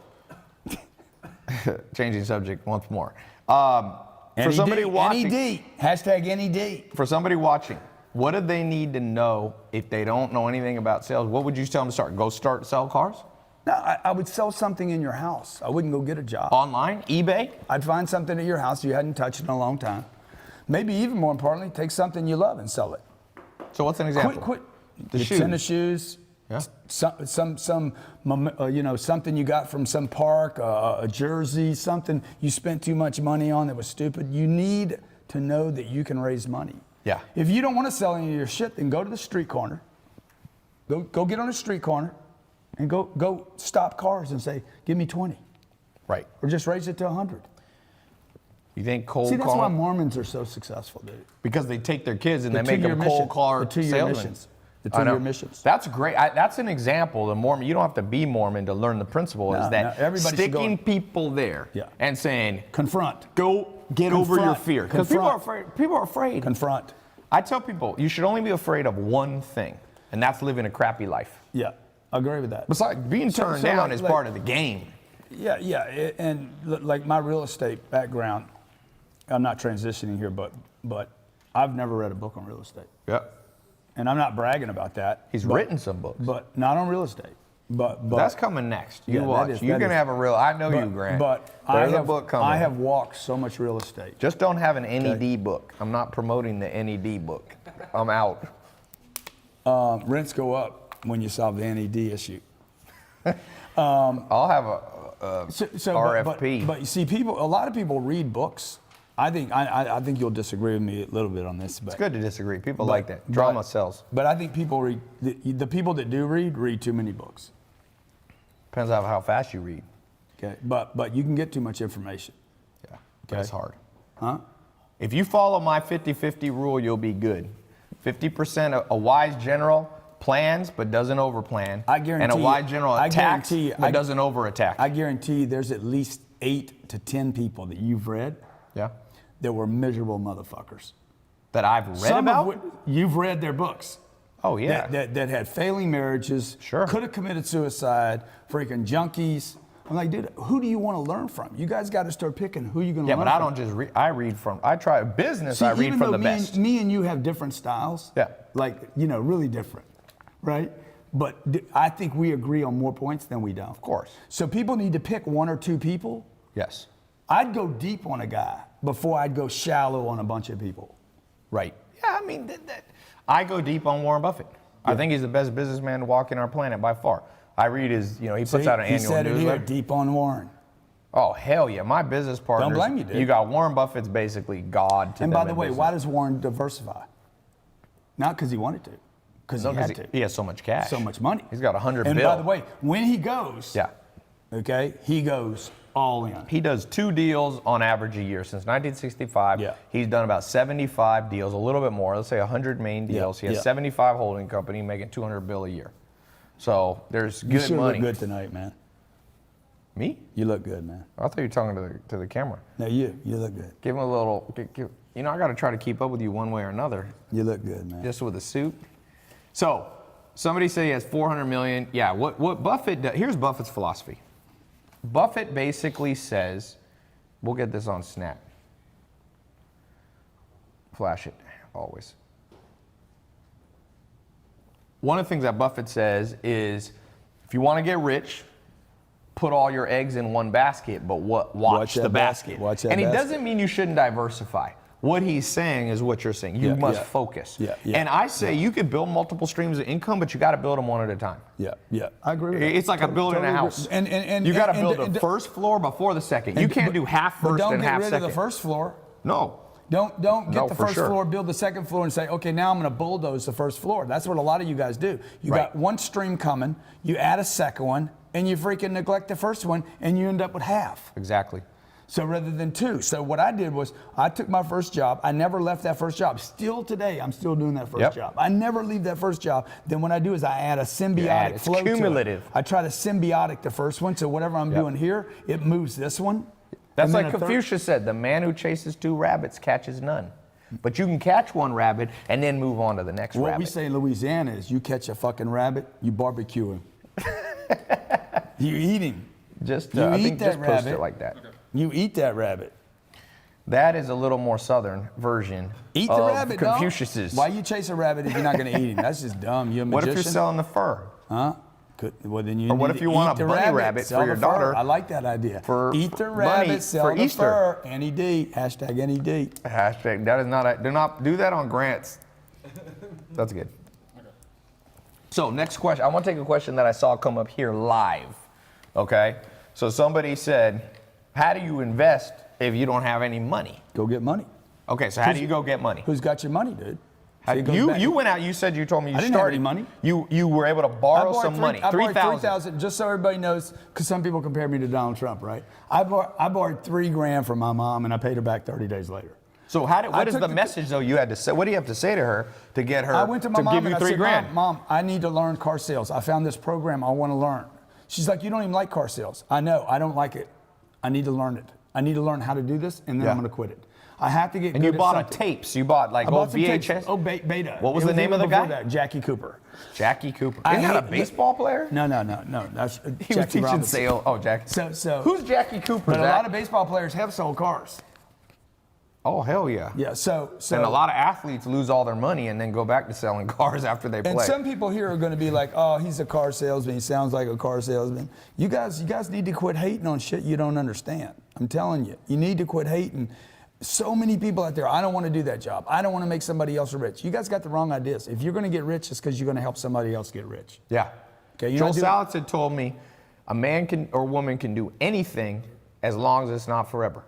Speaker 1: changing subject once more. For somebody watching,
Speaker 2: NED. Hashtag NED.
Speaker 1: for somebody watching, what do they need to know if they don't know anything about sales? What would you tell them to start? Go start sell cars
Speaker 2: No, I would sell something in your house. I wouldn't go get a job.
Speaker 1: online, eBay.
Speaker 2: I'd find something at your house you hadn't touched in a long time. Maybe even more importantly, take something you love and sell it.
Speaker 1: So what's an example?
Speaker 2: Quit.
Speaker 1: The
Speaker 2: Your
Speaker 1: shoes.
Speaker 2: tennis shoes.
Speaker 1: Yeah.
Speaker 2: Something you got from some park, a jersey, something you spent too much money on that was stupid. You need to know that you can raise money.
Speaker 1: Yeah.
Speaker 2: If you don't want to sell any of your shit, then go to the street corner. Go get on a street corner, and go stop cars and say, "Give me 20,"
Speaker 1: Right.
Speaker 2: or just raise it to 100.
Speaker 1: You think cold
Speaker 2: See, that's
Speaker 1: call?
Speaker 2: why Mormons are so successful, dude.
Speaker 1: Because they take their kids and
Speaker 2: The
Speaker 1: they make them
Speaker 2: 2-year
Speaker 1: cold
Speaker 2: mission.
Speaker 1: car
Speaker 2: The 2-year
Speaker 1: salesmen.
Speaker 2: missions. The
Speaker 1: I know.
Speaker 2: 2-year missions.
Speaker 1: That's great. That's an example. The Mormon, you don't have to be Mormon to learn the principle.
Speaker 2: No,
Speaker 1: is that
Speaker 2: no, everybody should go
Speaker 1: sticking
Speaker 2: and-
Speaker 1: people there
Speaker 2: Yeah.
Speaker 1: and saying,
Speaker 2: Confront.
Speaker 1: "Go get over your
Speaker 2: Confront.
Speaker 1: fear," because people are
Speaker 2: Confront.
Speaker 1: afraid. People are afraid.
Speaker 2: Confront.
Speaker 1: I tell people you should only be afraid of one thing, and that's living a crappy life.
Speaker 2: Yeah, I agree with that.
Speaker 1: Besides, being turned down is part of the game.
Speaker 2: Yeah, and like my real estate background, I'm not transitioning here, but I've never read a book on real estate.
Speaker 1: Yep.
Speaker 2: And I'm not bragging about that.
Speaker 1: He's written some books.
Speaker 2: But not on real estate. But
Speaker 1: that's coming next. You
Speaker 2: Yeah,
Speaker 1: watch. You're going to have a real, I know you, Grant.
Speaker 2: But
Speaker 1: there's a book coming.
Speaker 2: I have walked so much real estate.
Speaker 1: Just don't have an NED book. I'm not promoting the NED book. I'm out.
Speaker 2: Rents go up when you solve the NED issue.
Speaker 1: I'll have a RFP.
Speaker 2: But you see, a lot of people read books. I think you'll disagree with me a little bit on this. But
Speaker 1: it's good to disagree. People like that. Drama sells.
Speaker 2: But I think people read, the people that do read too many books.
Speaker 1: Depends on how fast you read.
Speaker 2: Okay. But you can get too much information.
Speaker 1: Yeah. That's hard.
Speaker 2: Huh?
Speaker 1: If you follow my 50-50 rule, you'll be good. 50% a wise general plans but doesn't overplan.
Speaker 2: I guarantee.
Speaker 1: And a wise general attacks but doesn't overattack.
Speaker 2: I guarantee there's at least 8 to 10 people that you've read.
Speaker 1: Yeah.
Speaker 2: That were miserable motherfuckers.
Speaker 1: That I've read about?
Speaker 2: You've read their books.
Speaker 1: Oh, yeah.
Speaker 2: That had failing marriages.
Speaker 1: Sure.
Speaker 2: Could have committed suicide. Freaking junkies. I'm like, dude, who do you want to learn from? You guys got to start picking who you're going to learn from.
Speaker 1: Yeah, but I don't just read. I read from. I try business. See, I read from the best.
Speaker 2: Me and you have different styles.
Speaker 1: Yeah.
Speaker 2: Like, really different, right? But I think we agree on more points than we don't.
Speaker 1: Of course.
Speaker 2: So people need to pick 1 or 2 people.
Speaker 1: Yes.
Speaker 2: I'd go deep on a guy before I'd go shallow on a bunch of people.
Speaker 1: Right. Yeah, I mean, I go deep on Warren Buffett. Yeah. I think he's the best businessman to walk in our planet by far. I read his, he puts out an annual
Speaker 2: newsletter. He said it here, deep on Warren.
Speaker 1: Oh, hell yeah. My business partners.
Speaker 2: Don't blame you, dude.
Speaker 1: You got Warren Buffett's basically God to
Speaker 2: And
Speaker 1: them
Speaker 2: by the way,
Speaker 1: business.
Speaker 2: why does Warren diversify? Not because he wanted to. Because he had to.
Speaker 1: He has so much cash.
Speaker 2: So much money.
Speaker 1: He's got $100 billion.
Speaker 2: And by the way, when he goes,
Speaker 1: yeah,
Speaker 2: okay, he goes all in.
Speaker 1: He does 2 deals on average a year since 1965.
Speaker 2: Yeah.
Speaker 1: He's done about 75 deals, a little bit more. Let's say 100 main deals.
Speaker 2: Yeah.
Speaker 1: He has 75 holding company making $200 billion a year. So there's good
Speaker 2: you sure
Speaker 1: money.
Speaker 2: Look good tonight, man.
Speaker 1: Me?
Speaker 2: You look good, man.
Speaker 1: I thought you were talking to the camera.
Speaker 2: No, you look good.
Speaker 1: Give him a little. I got to try to keep up with you one way or another.
Speaker 2: You look good, man.
Speaker 1: Just with a suit. So somebody say he has 400 million. Yeah. What Buffett does? Here's Buffett's philosophy. Buffett basically says, we'll get this on Snap. Flash it, always. One of the things that Buffett says is, if you want to get rich, put all your eggs in one basket, but watch the basket.
Speaker 2: Watch that
Speaker 1: and he
Speaker 2: basket.
Speaker 1: doesn't mean you shouldn't diversify. What he's saying is what you're saying. You must focus.
Speaker 2: Yeah.
Speaker 1: And I say you could build multiple streams of income, but you got to build them one at a time.
Speaker 2: Yeah. I agree with that.
Speaker 1: It's like building a house.
Speaker 2: And
Speaker 1: you got to build the first floor before the second. You can't do half first and half second.
Speaker 2: Don't get rid of the first floor.
Speaker 1: No.
Speaker 2: Don't get the first
Speaker 1: sure.
Speaker 2: floor, build the second floor, and say, okay, now I'm going to bulldoze the first floor. That's what a lot of you guys do. You got one stream coming, you add a second one, and you freaking neglect the first one, and you end up with half.
Speaker 1: Exactly.
Speaker 2: So rather than 2. So what I did was I took my first job. I never left that first job. Still today, I'm still doing that first job. I never leave that first job. Then what I do is I add a symbiotic flow to it.
Speaker 1: It's cumulative.
Speaker 2: I try to symbiotic the first one. So whatever I'm doing here, it moves this one.
Speaker 1: That's like Confucius said, the man who chases 2 rabbits catches none. But you can catch 1 rabbit and then move on to the next rabbit.
Speaker 2: What we say in Louisiana is you catch a fucking rabbit, you barbecue him. You eat him.
Speaker 1: I think just post it like that.
Speaker 2: You eat that rabbit.
Speaker 1: That is a little more southern version
Speaker 2: Eat the
Speaker 1: of
Speaker 2: rabbit,
Speaker 1: Confucius's.
Speaker 2: Why you chase a rabbit if you're not going to eat him? That's just dumb. You're a magician.
Speaker 1: What if you're selling the fur?
Speaker 2: Huh? Well, then you
Speaker 1: Or what
Speaker 2: need
Speaker 1: if
Speaker 2: to
Speaker 1: you want
Speaker 2: eat
Speaker 1: a
Speaker 2: the
Speaker 1: bunny rabbit
Speaker 2: sell
Speaker 1: for your
Speaker 2: the fur.
Speaker 1: daughter?
Speaker 2: I like that idea.
Speaker 1: For
Speaker 2: eat the
Speaker 1: bunny
Speaker 2: rabbit, sell
Speaker 1: for
Speaker 2: the
Speaker 1: Easter.
Speaker 2: fur. NED. Hashtag NED.
Speaker 1: Hashtag. That is not. Do not do that on grants. That's good. So next question. I want to take a question that I saw come up here live. Okay. So somebody said, "How do you invest if you don't have any money?"
Speaker 2: Go get money.
Speaker 1: Okay. So how do you go get money?
Speaker 2: Who's got your money, dude?
Speaker 1: You went out. You said you told me you
Speaker 2: I didn't
Speaker 1: started.
Speaker 2: have any money.
Speaker 1: You were able to borrow some money.
Speaker 2: I borrowed
Speaker 1: 3,000.
Speaker 2: Just so everybody knows, because some people compare me to Donald Trump, right? I borrowed $3,000 from my mom, and I paid her back 30 days later.
Speaker 1: So what is the message though you had to say? What do you have to say to her to get her
Speaker 2: I went to my mom
Speaker 1: give you
Speaker 2: and I said,
Speaker 1: $3,000?
Speaker 2: Mom, I need to learn car sales. I found this program I want to learn. She's like, you don't even like car sales. I know, I don't like it. I need to learn it. I need to learn how to do this, and then I'm going to quit it. I have to get
Speaker 1: And
Speaker 2: good
Speaker 1: you
Speaker 2: at
Speaker 1: bought
Speaker 2: something.
Speaker 1: tapes. You bought like
Speaker 2: I
Speaker 1: old
Speaker 2: bought some tapes.
Speaker 1: VHS.
Speaker 2: Oh, Beta.
Speaker 1: What was
Speaker 2: It
Speaker 1: the name of the
Speaker 2: before
Speaker 1: guy?
Speaker 2: That, Jackie Cooper.
Speaker 1: Jackie Cooper.
Speaker 2: I
Speaker 1: Isn't that a
Speaker 2: hate-
Speaker 1: baseball player?
Speaker 2: No. That's
Speaker 1: He was
Speaker 2: Jackie
Speaker 1: teaching
Speaker 2: Robinson.
Speaker 1: sales. Oh, Jackie.
Speaker 2: So
Speaker 1: Who's Jackie Cooper?
Speaker 2: But a
Speaker 1: Zach?
Speaker 2: lot of baseball players have sold cars.
Speaker 1: Oh, hell yeah.
Speaker 2: Yeah. So
Speaker 1: And a lot of athletes lose all their money and then go back to selling cars after they play.
Speaker 2: And some people here are going to be like, "Oh, he's a car salesman. He sounds like a car salesman." You guys need to quit hating on shit you don't understand. I'm telling you, you need to quit hating. So many people out there, I don't want to do that job. I don't want to make somebody else rich. You guys got the wrong ideas. If you're going to get rich, it's because you're going to help somebody else get rich.
Speaker 1: Yeah.
Speaker 2: Okay. You
Speaker 1: Joel
Speaker 2: know,
Speaker 1: Salads had told me a man can or woman can do anything as long as it's not forever.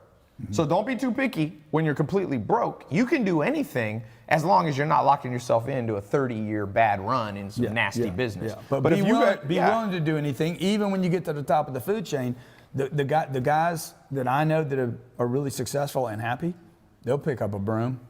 Speaker 1: So don't be too picky when you're completely broke. You can do anything as long as you're not locking yourself into a 30-year bad run in some nasty business.
Speaker 2: Yeah. But
Speaker 1: if
Speaker 2: be,
Speaker 1: you
Speaker 2: willing,
Speaker 1: got,
Speaker 2: be willing to do anything, even when you get to the top of the food chain. The guys that I know that are really successful and happy, they'll pick up a broom.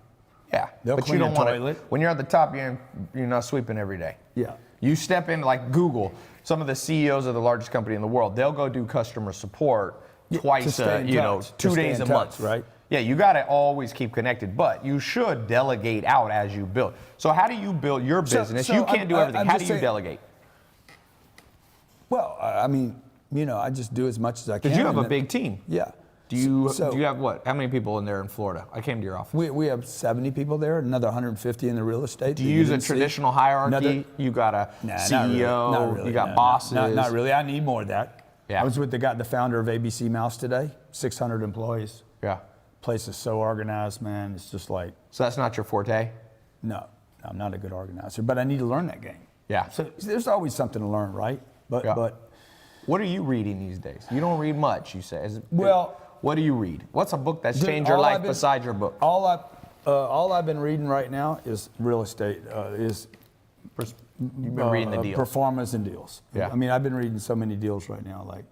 Speaker 1: Yeah,
Speaker 2: They'll
Speaker 1: but
Speaker 2: clean
Speaker 1: you don't
Speaker 2: a
Speaker 1: want
Speaker 2: toilet.
Speaker 1: to. When you're at the top, you're not sweeping every day.
Speaker 2: Yeah.
Speaker 1: You step into like Google. Some of the CEOs of the largest company in the world, they'll go do customer support twice,
Speaker 2: to stay in touch, to
Speaker 1: 2
Speaker 2: stay
Speaker 1: days
Speaker 2: in
Speaker 1: a
Speaker 2: touch,
Speaker 1: month.
Speaker 2: right?
Speaker 1: Yeah, you got to always keep connected, but you should delegate out as you build. So how do you build your business? You can't do everything. How do you delegate?
Speaker 2: Well, I mean, I just do as much as I can.
Speaker 1: Because you have a
Speaker 2: and
Speaker 1: big team.
Speaker 2: Yeah.
Speaker 1: Do you
Speaker 2: So-
Speaker 1: do you have what? How many people in there in Florida? I came to your office.
Speaker 2: We have 70 people there, another 150 in the real estate.
Speaker 1: Do you use a traditional hierarchy? You got a
Speaker 2: Nah,
Speaker 1: CEO,
Speaker 2: not really,
Speaker 1: you got
Speaker 2: no,
Speaker 1: bosses.
Speaker 2: Not really. I need more of that.
Speaker 1: Yeah.
Speaker 2: I was with the founder of ABC Mouse today, 600 employees.
Speaker 1: Yeah.
Speaker 2: Place is so organized, man. It's just like,
Speaker 1: So that's not your forte?
Speaker 2: no, I'm not a good organizer, but I need to learn that game.
Speaker 1: Yeah.
Speaker 2: So there's always something to learn, right? But
Speaker 1: Yeah.
Speaker 2: but
Speaker 1: What are you reading these days? You don't read much, you say.
Speaker 2: Well-
Speaker 1: what do you read? What's a book that's
Speaker 2: Dude,
Speaker 1: changed your
Speaker 2: all
Speaker 1: life
Speaker 2: I've been-
Speaker 1: besides your book?
Speaker 2: all I've been reading right now is real estate.
Speaker 1: You've been reading the deals.
Speaker 2: Performance and deals.
Speaker 1: Yeah.
Speaker 2: I mean, I've been reading so many deals right now. Like,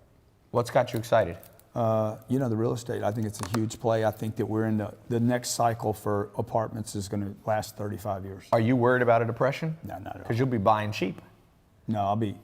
Speaker 1: What's got you excited?
Speaker 2: the real estate. I think it's a huge play. I think that we're in the next cycle for apartments is going to last 35 years.
Speaker 1: Are you worried about a depression?
Speaker 2: No, not at all.
Speaker 1: Because you'll be buying cheap.
Speaker 2: No, I'll be.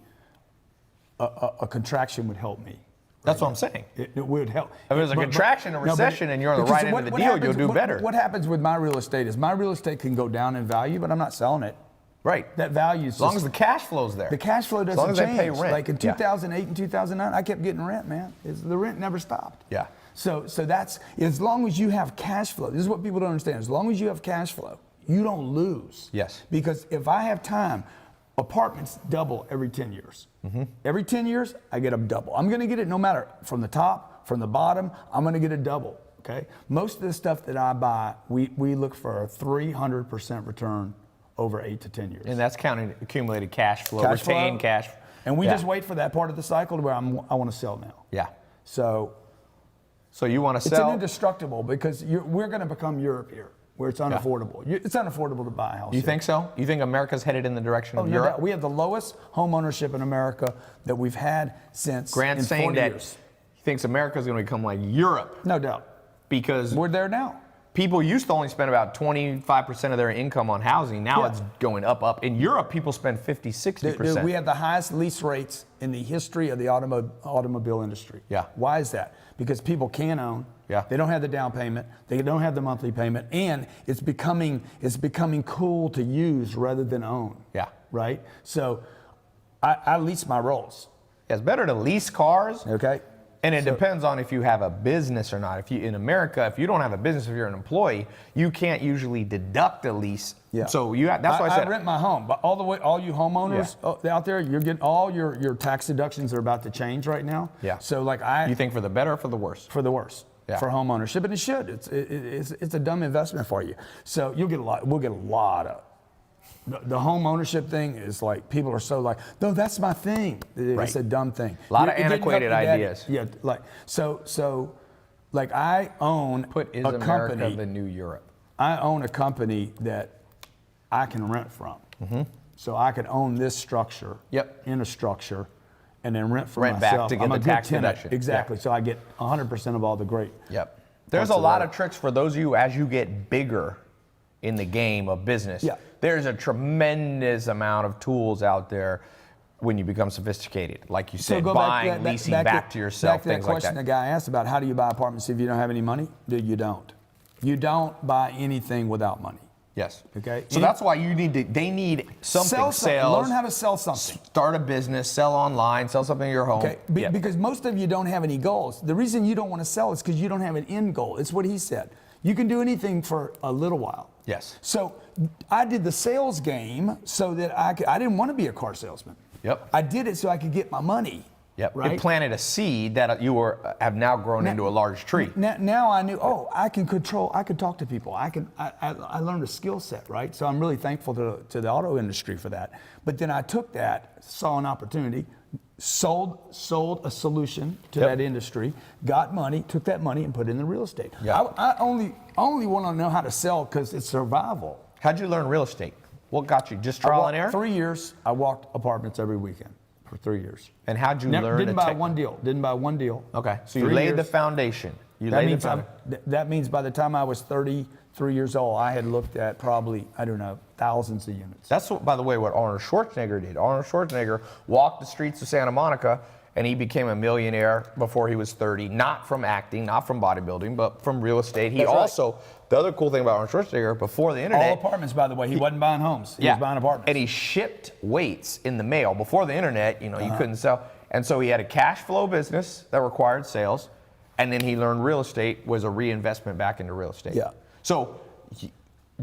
Speaker 2: A contraction would help me.
Speaker 1: That's what I'm saying.
Speaker 2: It would help.
Speaker 1: If there's a contraction, a recession, and you're on the
Speaker 2: because
Speaker 1: right end of the
Speaker 2: what
Speaker 1: deal,
Speaker 2: happens-
Speaker 1: you'll do better.
Speaker 2: What happens with my real estate is my real estate can go down in value, but I'm not selling it.
Speaker 1: Right.
Speaker 2: That value is
Speaker 1: As long as the cash flow's there.
Speaker 2: the cash flow
Speaker 1: As
Speaker 2: doesn't
Speaker 1: long as they
Speaker 2: change.
Speaker 1: pay rent.
Speaker 2: Like in
Speaker 1: Yeah.
Speaker 2: 2008 and 2009, I kept getting rent, man. The rent never stopped.
Speaker 1: Yeah.
Speaker 2: So that's as long as you have cash flow. This is what people don't understand. As long as you have cash flow, you don't lose.
Speaker 1: Yes.
Speaker 2: Because if I have time, apartments double every 10 years. Every 10 years, I get a double. I'm going to get it no matter from the top, from the bottom. I'm going to get a double. Okay. Most of the stuff that I buy, we look for a 300% return over 8 to 10 years.
Speaker 1: And that's counting accumulated cash flow,
Speaker 2: Cash flow.
Speaker 1: retained cash.
Speaker 2: And we
Speaker 1: Yeah.
Speaker 2: just wait for that part of the cycle to where I want to sell now.
Speaker 1: Yeah.
Speaker 2: So
Speaker 1: So you want to
Speaker 2: it's an
Speaker 1: sell?
Speaker 2: indestructible because we're going to become Europe here, where it's unaffordable. It's unaffordable to buy a house.
Speaker 1: You
Speaker 2: here.
Speaker 1: think so? You think America's headed in the direction of
Speaker 2: No
Speaker 1: Europe?
Speaker 2: doubt. We have the lowest home ownership in America that we've had since
Speaker 1: Grant's
Speaker 2: in
Speaker 1: saying
Speaker 2: 40
Speaker 1: that
Speaker 2: years.
Speaker 1: he thinks America's going to become like Europe
Speaker 2: No doubt.
Speaker 1: because
Speaker 2: We're there now.
Speaker 1: people used to only spend about 25% of their income on housing. Now
Speaker 2: Yeah.
Speaker 1: it's going up. In Europe, people spend 50, 60%.
Speaker 2: Dude, we have the highest lease rates in the history of the automobile industry.
Speaker 1: Yeah.
Speaker 2: Why is that? Because people can own.
Speaker 1: Yeah.
Speaker 2: They don't have the down payment. They don't have the monthly payment, and it's becoming cool to use rather than own.
Speaker 1: Yeah.
Speaker 2: Right. So, I lease my Rolls.
Speaker 1: It's better to lease cars.
Speaker 2: Okay.
Speaker 1: And it depends on if you have a business or not. If you in America, if you don't have a business, if you're an employee, you can't usually deduct a lease.
Speaker 2: Yeah.
Speaker 1: So that's why I said
Speaker 2: I rent my home, but all you homeowners out there, you're getting all your tax deductions are about to change right now.
Speaker 1: Yeah.
Speaker 2: So
Speaker 1: you think for the better or for the worse?
Speaker 2: for the worse.
Speaker 1: Yeah.
Speaker 2: For home ownership, and it should. It's a dumb investment for you. So we'll get a lot of. The home ownership thing is like people are so like, no, that's my thing. It's
Speaker 1: Right.
Speaker 2: a dumb thing.
Speaker 1: A lot of
Speaker 2: It didn't help
Speaker 1: antiquated
Speaker 2: your daddy.
Speaker 1: ideas.
Speaker 2: Yeah, like so, like I own
Speaker 1: Is
Speaker 2: a
Speaker 1: America
Speaker 2: company.
Speaker 1: the new Europe?
Speaker 2: I own a company that I can rent from. So I could own this structure.
Speaker 1: Yep.
Speaker 2: In a structure, and then rent for
Speaker 1: Rent back
Speaker 2: myself.
Speaker 1: to get
Speaker 2: I'm
Speaker 1: the
Speaker 2: a good
Speaker 1: tax
Speaker 2: tenant.
Speaker 1: deduction.
Speaker 2: Exactly.
Speaker 1: Yeah.
Speaker 2: So I get 100% of all the great.
Speaker 1: Yep. There's a lot of tricks for those of you as you get bigger in the game of business.
Speaker 2: Yeah.
Speaker 1: There's a tremendous amount of tools out there when you become sophisticated. Like you said, buying, leasing back to yourself,
Speaker 2: back to that
Speaker 1: things like
Speaker 2: question
Speaker 1: that.
Speaker 2: the guy asked about how do you buy apartments if you don't have any money? Dude, you don't. You don't buy anything without money.
Speaker 1: Yes.
Speaker 2: Okay.
Speaker 1: So that's why they need something.
Speaker 2: Sell something.
Speaker 1: Sales.
Speaker 2: Learn how to sell something.
Speaker 1: Start a business, sell online, sell something in your home.
Speaker 2: Okay. Because most of you don't have any goals. The reason you don't want to sell is because you don't have an end goal. It's what he said. You can do anything for a little while.
Speaker 1: Yes.
Speaker 2: So I did the sales game so that I didn't want to be a car salesman.
Speaker 1: Yep.
Speaker 2: I did it so I could get my money.
Speaker 1: Yep.
Speaker 2: Right?
Speaker 1: It planted a seed that have now grown into a large tree.
Speaker 2: Now I knew, I can talk to people. I learned a skill set, right? So I'm really thankful to the auto industry for that. But then I took that, saw an opportunity, sold a solution to that industry, got money, took that money and put it in the real estate.
Speaker 1: Yep.
Speaker 2: I only want to know how to sell because it's survival.
Speaker 1: How'd you learn real estate? What got you? Just trial and error?
Speaker 2: 3 years, I walked apartments every weekend for 3 years.
Speaker 1: And how'd you learn?
Speaker 2: Didn't buy one deal. Didn't buy one deal.
Speaker 1: Okay, so you
Speaker 2: 3
Speaker 1: laid the
Speaker 2: years.
Speaker 1: foundation.
Speaker 2: That means by the time I was 33 years old, I had looked at probably, thousands of units.
Speaker 1: That's, by the way, what Arnold Schwarzenegger did. Arnold Schwarzenegger walked the streets of Santa Monica, and he became a millionaire before he was 30, not from acting, not from bodybuilding, but from real estate. He also, the other cool thing about Arnold Schwarzenegger, before the internet.
Speaker 2: All apartments, by the way. He wasn't buying homes. He was buying apartments.
Speaker 1: And he shipped weights in the mail. Before the internet, you couldn't sell. And so he had a cash flow business that required sales. And then he learned real estate was a reinvestment back into real estate.
Speaker 2: Yeah.
Speaker 1: So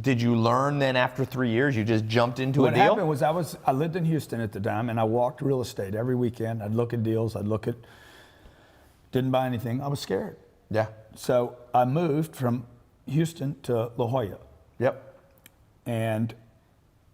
Speaker 1: did you learn then after 3 years, you just jumped into a deal?
Speaker 2: What happened was I lived in Houston at the time, and I walked real estate every weekend. I'd look at deals. Didn't buy anything. I was scared.
Speaker 1: Yeah.
Speaker 2: So I moved from Houston to La Jolla.
Speaker 1: Yep.
Speaker 2: And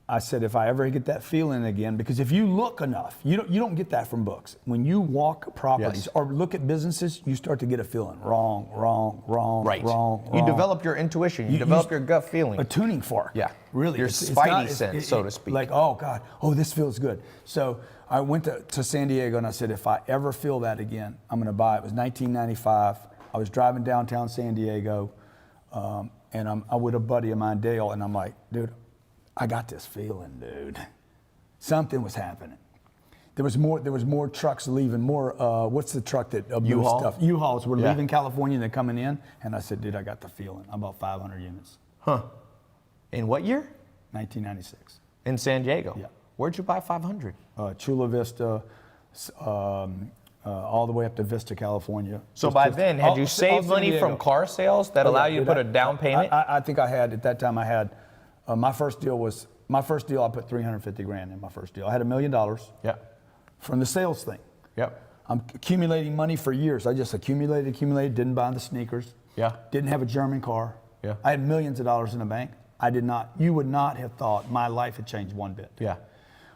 Speaker 2: I said, if I ever get that feeling again, because if you look enough, you don't get that from books. When you walk properties or look at businesses, you start to get a feeling. Wrong.
Speaker 1: Right.
Speaker 2: Wrong.
Speaker 1: You develop your intuition. You develop your gut feeling.
Speaker 2: A tuning fork.
Speaker 1: Yeah.
Speaker 2: Really.
Speaker 1: Your spidey sense, so to speak.
Speaker 2: Like, oh God, this feels good. So I went to San Diego and I said, if I ever feel that again, I'm going to buy it. It was 1995. I was driving downtown San Diego, and I'm with a buddy of mine, Dale, and I'm like, dude, I got this feeling, dude. Something was happening. There was more trucks leaving, what's the truck that moves
Speaker 1: U-Haul?
Speaker 2: stuff? U-Hauls were leaving California and they're coming in. And I said, dude, I got the feeling. I bought 500 units.
Speaker 1: Huh. In what year?
Speaker 2: 1996.
Speaker 1: In San Diego?
Speaker 2: Yeah.
Speaker 1: Where'd you buy 500?
Speaker 2: Chula Vista, all the way up to Vista, California.
Speaker 1: So by then, had you saved
Speaker 2: San
Speaker 1: money
Speaker 2: Diego.
Speaker 1: from car sales that allow you to put a down payment?
Speaker 2: I think I had, at that time I had, my first deal I put 350 grand in my first deal. I had $1 million
Speaker 1: Yeah.
Speaker 2: from the sales thing.
Speaker 1: Yep.
Speaker 2: I'm accumulating money for years. I just accumulated, didn't buy the sneakers.
Speaker 1: Yeah.
Speaker 2: Didn't have a German car.
Speaker 1: Yeah.
Speaker 2: I had millions of dollars in the bank. You would not have thought my life had changed one bit.
Speaker 1: Yeah.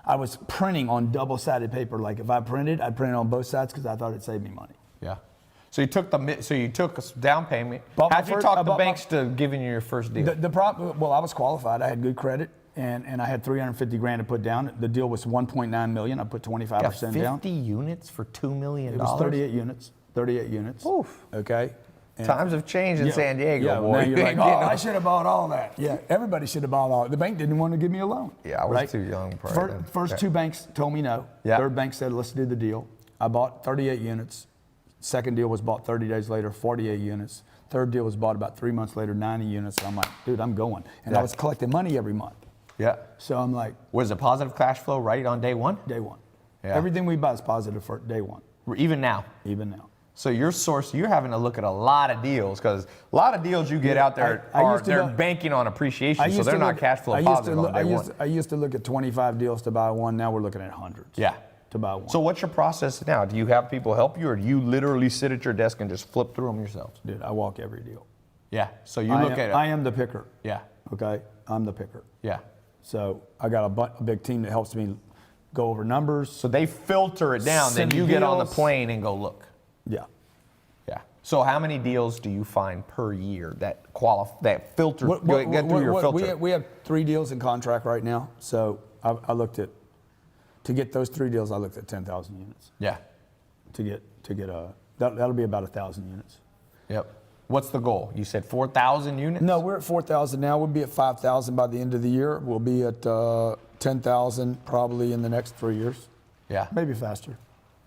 Speaker 2: I was printing on double-sided paper. Like if I printed, I'd print it on both sides because I thought it'd save me money.
Speaker 1: Yeah. So you took a down payment.
Speaker 2: Bought
Speaker 1: How'd
Speaker 2: my
Speaker 1: you
Speaker 2: first-
Speaker 1: talk
Speaker 2: I
Speaker 1: the
Speaker 2: bought my-
Speaker 1: banks to giving you your first deal?
Speaker 2: The problem, well, I was qualified. I had good credit, and I had 350 grand to put down. The deal was 1.9 million. I put 25% down.
Speaker 1: 50 units for $2 million?
Speaker 2: It was 38 units. 38 units.
Speaker 1: Oof.
Speaker 2: Okay. And
Speaker 1: Times have changed in San Diego,
Speaker 2: yeah,
Speaker 1: boy.
Speaker 2: now you're like,
Speaker 1: You
Speaker 2: oh,
Speaker 1: know?
Speaker 2: I should have bought all that. Yeah, everybody should have bought all. The bank didn't want to give me a loan.
Speaker 1: Yeah, I was
Speaker 2: right?
Speaker 1: too young. Probably.
Speaker 2: First two banks told me no.
Speaker 1: Yeah.
Speaker 2: Third bank said, let's do the deal. I bought 38 units. Second deal was bought 30 days later, 48 units. Third deal was bought about 3 months later, 90 units. And I'm like, dude, I'm going. And I was collecting money every month.
Speaker 1: Yeah.
Speaker 2: So I'm like,
Speaker 1: Was it positive cash flow right on day one?
Speaker 2: day one.
Speaker 1: Yeah.
Speaker 2: Everything we buy is positive for day one,
Speaker 1: Even now?
Speaker 2: even now.
Speaker 1: So you're having to look at a lot of deals because a lot of deals you get out there they're banking on appreciation, so they're not cash flow positive on day one.
Speaker 2: I used to look at 25 deals to buy one. Now we're looking at hundreds.
Speaker 1: Yeah.
Speaker 2: To buy one.
Speaker 1: So what's your process now? Do you have people help you, or do you literally sit at your desk and just flip through them yourselves?
Speaker 2: Dude, I walk every deal.
Speaker 1: Yeah. So you look at it.
Speaker 2: I am the picker.
Speaker 1: Yeah.
Speaker 2: Okay, I'm the picker.
Speaker 1: Yeah.
Speaker 2: So I got a big team that helps me go over numbers.
Speaker 1: So they filter it down, then
Speaker 2: Send
Speaker 1: you get on the
Speaker 2: deals.
Speaker 1: plane and go look.
Speaker 2: Yeah.
Speaker 1: Yeah. So how many deals do you find per year that filter get through your filter?
Speaker 2: We have 3 deals in contract right now. So I looked at, to get those 3 deals, I looked at 10,000 units.
Speaker 1: Yeah.
Speaker 2: To get that'll be about 1,000 units.
Speaker 1: Yep. What's the goal? You said 4,000 units?
Speaker 2: No, we're at 4,000 now. We'll be at 5,000 by the end of the year. We'll be at 10,000 probably in the next 3 years.
Speaker 1: Yeah.
Speaker 2: Maybe faster.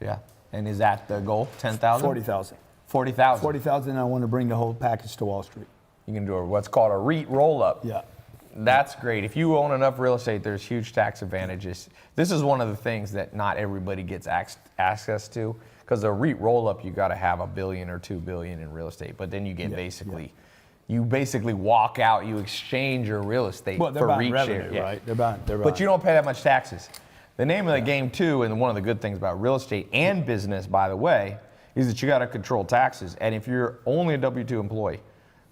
Speaker 1: Yeah. And is that the goal? 10,000?
Speaker 2: 40,000.
Speaker 1: 40,000.
Speaker 2: 40,000, I want to bring the whole package to Wall Street.
Speaker 1: You can do what's called a REIT roll-up.
Speaker 2: Yeah.
Speaker 1: That's great. If you own enough real estate, there's huge tax advantages. This is one of the things that not everybody gets access to, because a REIT roll-up, you got to have $1 billion or $2 billion in real estate. But then you get you basically walk out, you exchange your real estate
Speaker 2: Well, they're
Speaker 1: for
Speaker 2: buying
Speaker 1: REIT
Speaker 2: revenue,
Speaker 1: share.
Speaker 2: right? They're buying.
Speaker 1: But you don't pay that much taxes. The name of the game too, and one of the good things about real estate and business, by the way, is that you got to control taxes. And if you're only a W-2 employee,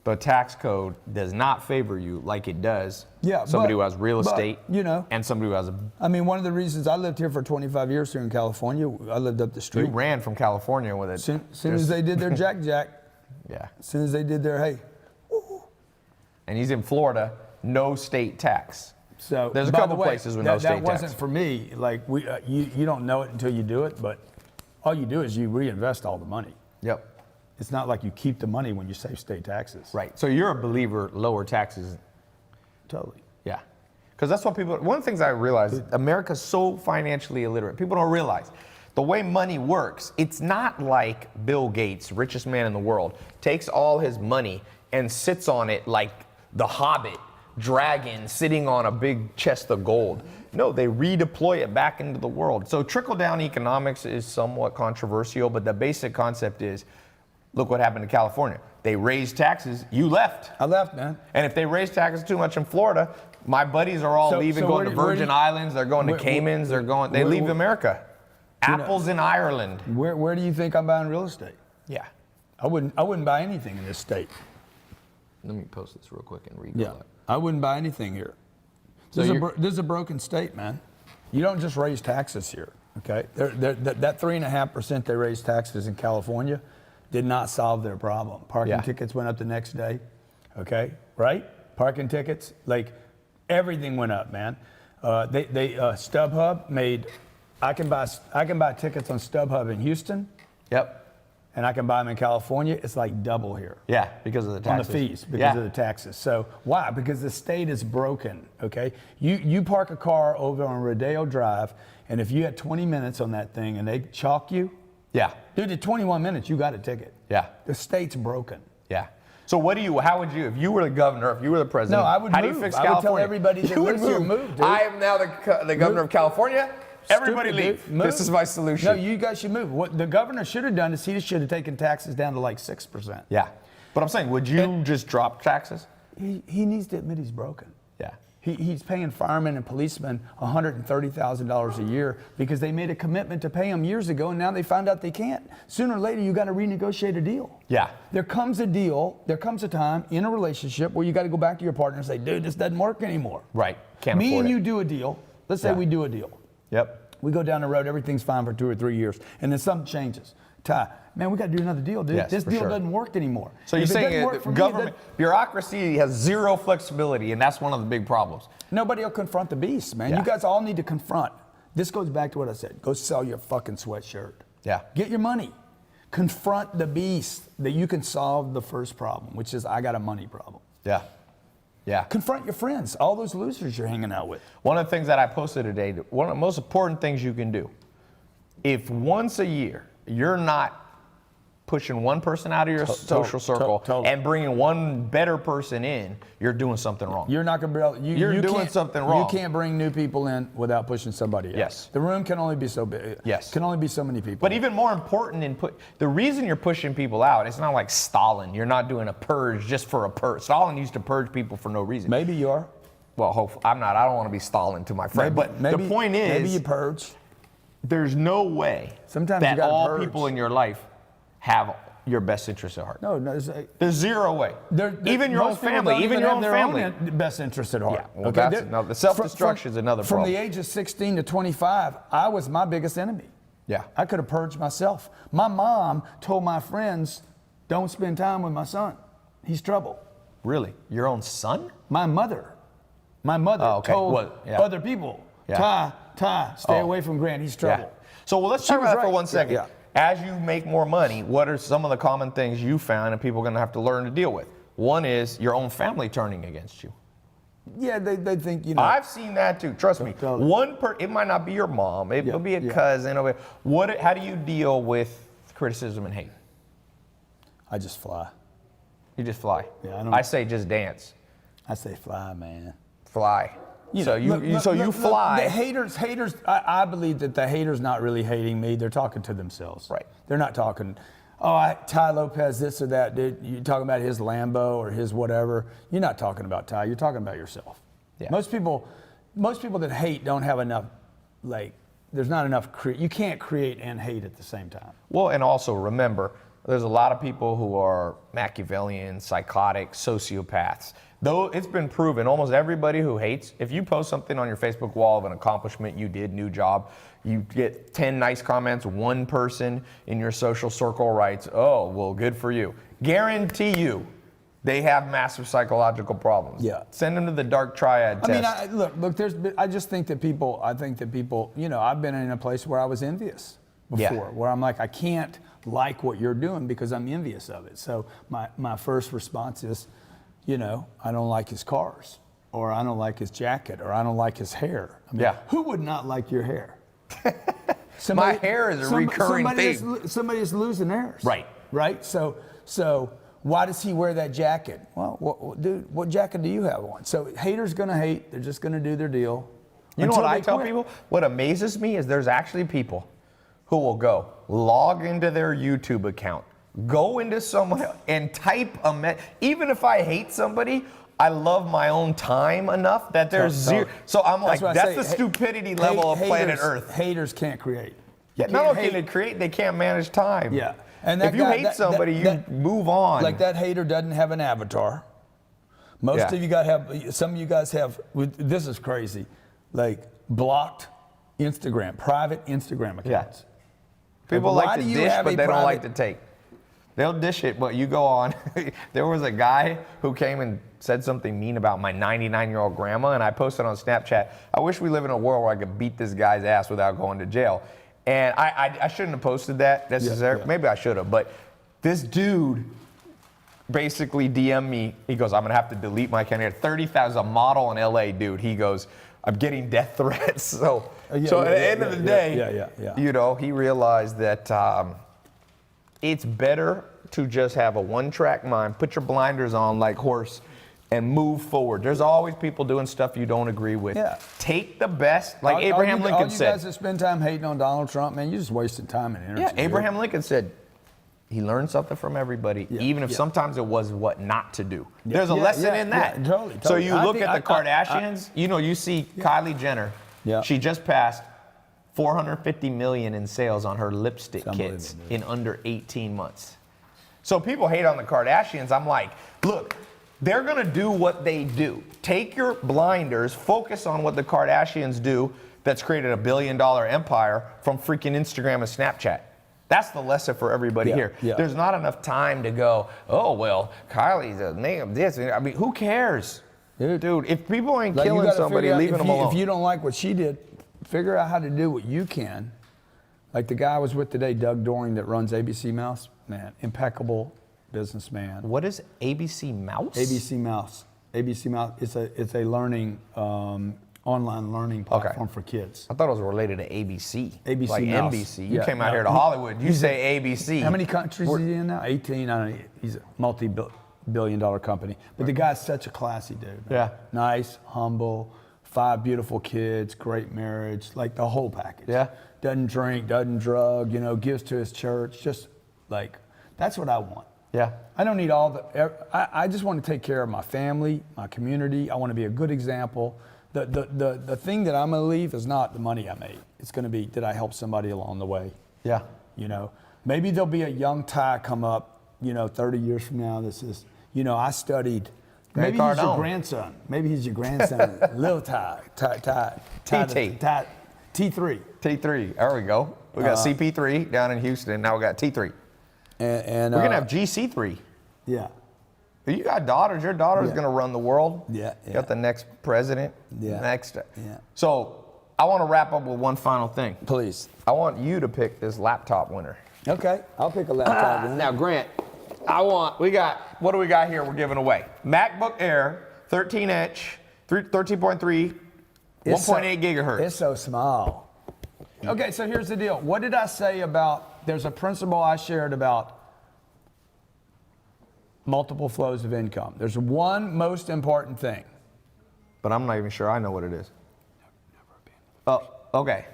Speaker 1: the tax code does not favor you like it does somebody who has real estate, and somebody who has a...
Speaker 2: I mean, one of the reasons I lived here for 25 years here in California, I lived up the street.
Speaker 1: You ran from California with it.
Speaker 2: Soon as they did their jack,
Speaker 1: yeah.
Speaker 2: as soon as they did their, hey.
Speaker 1: And he's in Florida, no state tax.
Speaker 2: So
Speaker 1: there's a
Speaker 2: by
Speaker 1: couple
Speaker 2: the way,
Speaker 1: places with no state tax.
Speaker 2: That wasn't for me. Like, you don't know it until you do it, but all you do is you reinvest all the money.
Speaker 1: Yep.
Speaker 2: It's not like you keep the money when you save state taxes.
Speaker 1: Right. So you're a believer, lower taxes.
Speaker 2: Totally.
Speaker 1: Yeah. Because that's what people, one of the things I realize, America's so financially illiterate. People don't realize the way money works, it's not like Bill Gates, richest man in the world, takes all his money and sits on it like the Hobbit dragon sitting on a big chest of gold. No, they redeploy it back into the world. So trickle-down economics is somewhat controversial, but the basic concept is, look what happened to California. They raised taxes, you left.
Speaker 2: I left, man.
Speaker 1: And if they raise taxes too much in Florida, my buddies are all leaving, going to Virgin Islands, they're going to Caymans, they leave America. Apple's in Ireland.
Speaker 2: Where do you think I'm buying real estate?
Speaker 1: Yeah.
Speaker 2: I wouldn't buy anything in this state.
Speaker 1: Let me post this real quick and read
Speaker 2: Yeah. I wouldn't buy anything here. This is a broken state, man. You don't just raise taxes here, okay? That 3.5% they raised taxes in California did not solve their problem. Parking tickets went up the next day, okay? Right? Parking tickets, like everything went up, man. StubHub made. I can buy tickets on StubHub in Houston.
Speaker 1: Yep.
Speaker 2: And I can buy them in California. It's like double here.
Speaker 1: Yeah, because of the taxes.
Speaker 2: On the fees, because of the taxes. So why? Because the state is broken, okay? You park a car over on Rodeo Drive, and if you had 20 minutes on that thing and they chalk you, dude, at 21 minutes, you got a ticket.
Speaker 1: Yeah.
Speaker 2: The state's broken.
Speaker 1: Yeah. So how would you, if you were the governor, if you were the president,
Speaker 2: I would
Speaker 1: how
Speaker 2: move.
Speaker 1: do you fix
Speaker 2: I
Speaker 1: California?
Speaker 2: would tell everybody that lives here, move, dude.
Speaker 1: I am now the governor of California. Everybody leave. This is my solution.
Speaker 2: No, you guys should move. What the governor should have done is he should have taken taxes down to like 6%.
Speaker 1: Yeah. But I'm saying, would you just drop taxes?
Speaker 2: He needs to admit he's broken.
Speaker 1: Yeah.
Speaker 2: He's paying firemen and policemen $130,000 a year because they made a commitment to pay them years ago, and now they found out they can't. Sooner or later, you got to renegotiate a deal.
Speaker 1: Yeah.
Speaker 2: There comes a time in a relationship where you got to go back to your partner and say, dude, this doesn't work anymore.
Speaker 1: Right. Can't
Speaker 2: Me
Speaker 1: afford
Speaker 2: and
Speaker 1: it.
Speaker 2: you do a deal. Let's say we do a deal.
Speaker 1: Yep.
Speaker 2: We go down the road, everything's fine for 2 or 3 years, and then something changes. Ty, man, we got to do another deal, dude.
Speaker 1: Yes,
Speaker 2: this
Speaker 1: for
Speaker 2: deal
Speaker 1: sure.
Speaker 2: doesn't work anymore.
Speaker 1: So you're saying that government, bureaucracy has zero flexibility, and that's one of the big problems.
Speaker 2: Nobody will confront the beast, man.
Speaker 1: Yeah.
Speaker 2: You guys all need to confront. This goes back to what I said. Go sell your fucking sweatshirt.
Speaker 1: Yeah.
Speaker 2: Get your money. Confront the beast that you can solve the first problem, which is I got a money problem.
Speaker 1: Yeah. Yeah.
Speaker 2: Confront your friends, all those losers you're hanging out with.
Speaker 1: One of the things that I posted today, one of the most important things you can do, if once a year you're not pushing one person out of your social circle and bringing one better person in, you're doing something wrong.
Speaker 2: You're not going to be able,
Speaker 1: you're doing something wrong.
Speaker 2: You can't bring new people in without pushing somebody out.
Speaker 1: Yes.
Speaker 2: The room can only be so big.
Speaker 1: Yes.
Speaker 2: Can only be so many people.
Speaker 1: But even more important the reason you're pushing people out, it's not like Stalin. You're not doing a purge just for a purge. Stalin used to purge people for no reason.
Speaker 2: Maybe you are.
Speaker 1: Well, hopefully, I'm not. I don't want to be Stalin to my friend. But the point is,
Speaker 2: maybe you purge.
Speaker 1: There's no way
Speaker 2: Sometimes
Speaker 1: that
Speaker 2: you gotta
Speaker 1: all
Speaker 2: purge.
Speaker 1: people in your life have your best interest at heart.
Speaker 2: No,
Speaker 1: There's zero way. Even your own
Speaker 2: most people
Speaker 1: family.
Speaker 2: don't
Speaker 1: Even your own
Speaker 2: have their
Speaker 1: family.
Speaker 2: own best interest at heart.
Speaker 1: Yeah, well, that's another. The self-destruction is another problem.
Speaker 2: From the age of 16 to 25, I was my biggest enemy.
Speaker 1: Yeah.
Speaker 2: I could have purged myself. My mom told my friends, don't spend time with my son. He's trouble.
Speaker 1: Really? Your own son?
Speaker 2: My mother told other people, Ty, stay away from Grant. He's trouble.
Speaker 1: Yeah. So let's talk about that for 1 second. Yeah. As you make more money, what are some of the common things you found and people are going to have to learn to deal with? One is your own family turning against you.
Speaker 2: Yeah, they think,
Speaker 1: I've seen that too. Trust me. It might not be your mom. It will be a cousin. How do you deal with criticism and hate?
Speaker 2: I just fly.
Speaker 1: You just fly.
Speaker 2: Yeah, I don't-
Speaker 1: I say just dance.
Speaker 2: I say fly, man.
Speaker 1: Fly. So you
Speaker 2: Look,
Speaker 1: fly.
Speaker 2: the haters. I believe that the haters not really hating me. They're talking to themselves.
Speaker 1: Right.
Speaker 2: They're not talking. Oh, Tai Lopez, this or that. Dude, you talking about his Lambo or his whatever? You're not talking about Tai. You're talking about yourself.
Speaker 1: Yeah.
Speaker 2: Most people that hate don't have enough. Like, there's not enough. You can't create and hate at the same time.
Speaker 1: Well, and also remember, there's a lot of people who are Machiavellian, psychotic, sociopaths. Though it's been proven, almost everybody who hates, if you post something on your Facebook wall of an accomplishment you did, new job, you get 10 nice comments, one person in your social circle writes, oh, well, good for you. Guarantee you, they have massive psychological problems.
Speaker 2: Yeah.
Speaker 1: Send them to the dark triad test.
Speaker 2: I mean, look. I just think that people. You know, I've been in a place where I was envious before,
Speaker 1: Yeah.
Speaker 2: where I'm like, I can't like what you're doing because I'm envious of it. So my first response is, you know, I don't like his cars, or I don't like his jacket, or I don't like his hair. I mean,
Speaker 1: Yeah.
Speaker 2: Who would not like your hair?
Speaker 1: My hair is a recurring thing.
Speaker 2: Somebody is losing theirs.
Speaker 1: Right.
Speaker 2: Right. So why does he wear that jacket? Well, dude, what jacket do you have on? So haters gonna hate. They're just gonna do their deal.
Speaker 1: You know what
Speaker 2: until
Speaker 1: I
Speaker 2: they
Speaker 1: tell
Speaker 2: quit.
Speaker 1: people? What amazes me is there's actually people who will go log into their YouTube account, go into someone else, and type even if I hate somebody, I love my own time enough that there's zero. So I'm like,
Speaker 2: what I
Speaker 1: that's
Speaker 2: say.
Speaker 1: the stupidity level of planet Earth.
Speaker 2: Haters can't create.
Speaker 1: Yeah, not only can they create, they can't manage time.
Speaker 2: Yeah. And that
Speaker 1: if you
Speaker 2: guy-
Speaker 1: hate
Speaker 2: that-
Speaker 1: somebody,
Speaker 2: that-
Speaker 1: you move on.
Speaker 2: Like that hater doesn't have an avatar. Most
Speaker 1: Yeah.
Speaker 2: of you guys have. Some of you guys have. This is crazy. Like blocked Instagram, private Instagram accounts.
Speaker 1: People
Speaker 2: Why
Speaker 1: like to
Speaker 2: do you
Speaker 1: dish,
Speaker 2: have
Speaker 1: but
Speaker 2: a
Speaker 1: they don't like to
Speaker 2: private-
Speaker 1: take. They'll dish it, but you go on. There was a guy who came and said something mean about my 99-year-old grandma, and I posted on Snapchat, I wish we live in a world where I could beat this guy's ass without going to jail. And I shouldn't have posted that necessarily.
Speaker 2: Yeah.
Speaker 1: Maybe I should have, but this dude basically DM'd me. He goes, I'm going to have to delete my account. He had 30,000, a model in LA, dude. He goes, I'm getting death threats. So at the end of the day, you know, he realized that it's better to just have a one-track mind, put your blinders on like horse, and move forward. There's always people doing stuff you don't agree with.
Speaker 2: Yeah.
Speaker 1: Take the best, like Abraham Lincoln
Speaker 2: all you
Speaker 1: said.
Speaker 2: guys that spend time hating on Donald Trump, man, you're just wasting time and energy.
Speaker 1: Yeah,
Speaker 2: dude.
Speaker 1: Abraham Lincoln said he learned something from everybody, even if sometimes it was what not to do. There's a lesson in that.
Speaker 2: Yeah, totally.
Speaker 1: So you
Speaker 2: I
Speaker 1: look
Speaker 2: think
Speaker 1: at the Kardashians, you know, you see Kylie Jenner.
Speaker 2: Yeah.
Speaker 1: She just passed 450 million in sales on her lipstick
Speaker 2: It's
Speaker 1: kits
Speaker 2: unbelievable,
Speaker 1: in under 18 months. So people hate on the Kardashians. I'm like, look, they're going to do what they do. Take your blinders, focus on what the Kardashians do that's created a $1 billion empire from freaking Instagram and Snapchat. That's the lesson for everybody here.
Speaker 2: Yeah.
Speaker 1: There's not enough time to go, oh, well, Kylie's a name this. I mean, who cares? Dude, if people ain't
Speaker 2: Like, you
Speaker 1: killing
Speaker 2: gotta
Speaker 1: somebody,
Speaker 2: figure out
Speaker 1: leaving them alone.
Speaker 2: If you don't like what she did, figure out how to do what you can. Like the guy I was with today, Doug Doring, that runs ABC Mouse. Man, impeccable businessman.
Speaker 1: What is ABC Mouse?
Speaker 2: ABC Mouse. ABC Mouse. It's a learning online learning platform for kids.
Speaker 1: I thought it was related to ABC.
Speaker 2: ABC
Speaker 1: like
Speaker 2: Mouse.
Speaker 1: NBC. You
Speaker 2: Yeah,
Speaker 1: came out
Speaker 2: no,
Speaker 1: here to Hollywood. You say ABC.
Speaker 2: How many countries is he in now? 18. I don't know. He's a multi-billion-dollar company. But the guy's such a classy dude.
Speaker 1: Yeah.
Speaker 2: Nice, humble, 5 beautiful kids, great marriage, like the whole package.
Speaker 1: Yeah.
Speaker 2: Doesn't drink, doesn't drug, you know, gives to his church. Just like, that's what I want.
Speaker 1: Yeah.
Speaker 2: I don't need all the, I just want to take care of my family, my community. I want to be a good example. The thing that I'm going to leave is not the money I made. It's going to be, did I help somebody along the way?
Speaker 1: Yeah.
Speaker 2: You know, maybe there'll be a young Ty come up, you know, 30 years from now that says, you know, I studied. Maybe he's your grandson. Maybe he's your grandson. Little Ty.
Speaker 1: TT.
Speaker 2: T3.
Speaker 1: T3. There we go. We got CP3 down in Houston. Now we got T3.
Speaker 2: And
Speaker 1: We're going to have GC3.
Speaker 2: Yeah.
Speaker 1: You got daughters. Your daughter's
Speaker 2: Yeah.
Speaker 1: going to run the world.
Speaker 2: Yeah,
Speaker 1: You got the next president.
Speaker 2: Yeah.
Speaker 1: Next.
Speaker 2: Yeah.
Speaker 1: So I want to wrap up with one final thing.
Speaker 2: Please.
Speaker 1: I want you to pick this laptop winner.
Speaker 2: Okay. I'll pick a laptop.
Speaker 1: Now, Grant, what do we got here we're giving away? MacBook Air, 13-inch, 13.3, 1.8 gigahertz.
Speaker 2: It's so small. Okay, so here's the deal. What did I say about, there's a principle I shared about multiple flows of income. There's one most important thing.
Speaker 1: But I'm not even sure I know what it is. Oh, okay.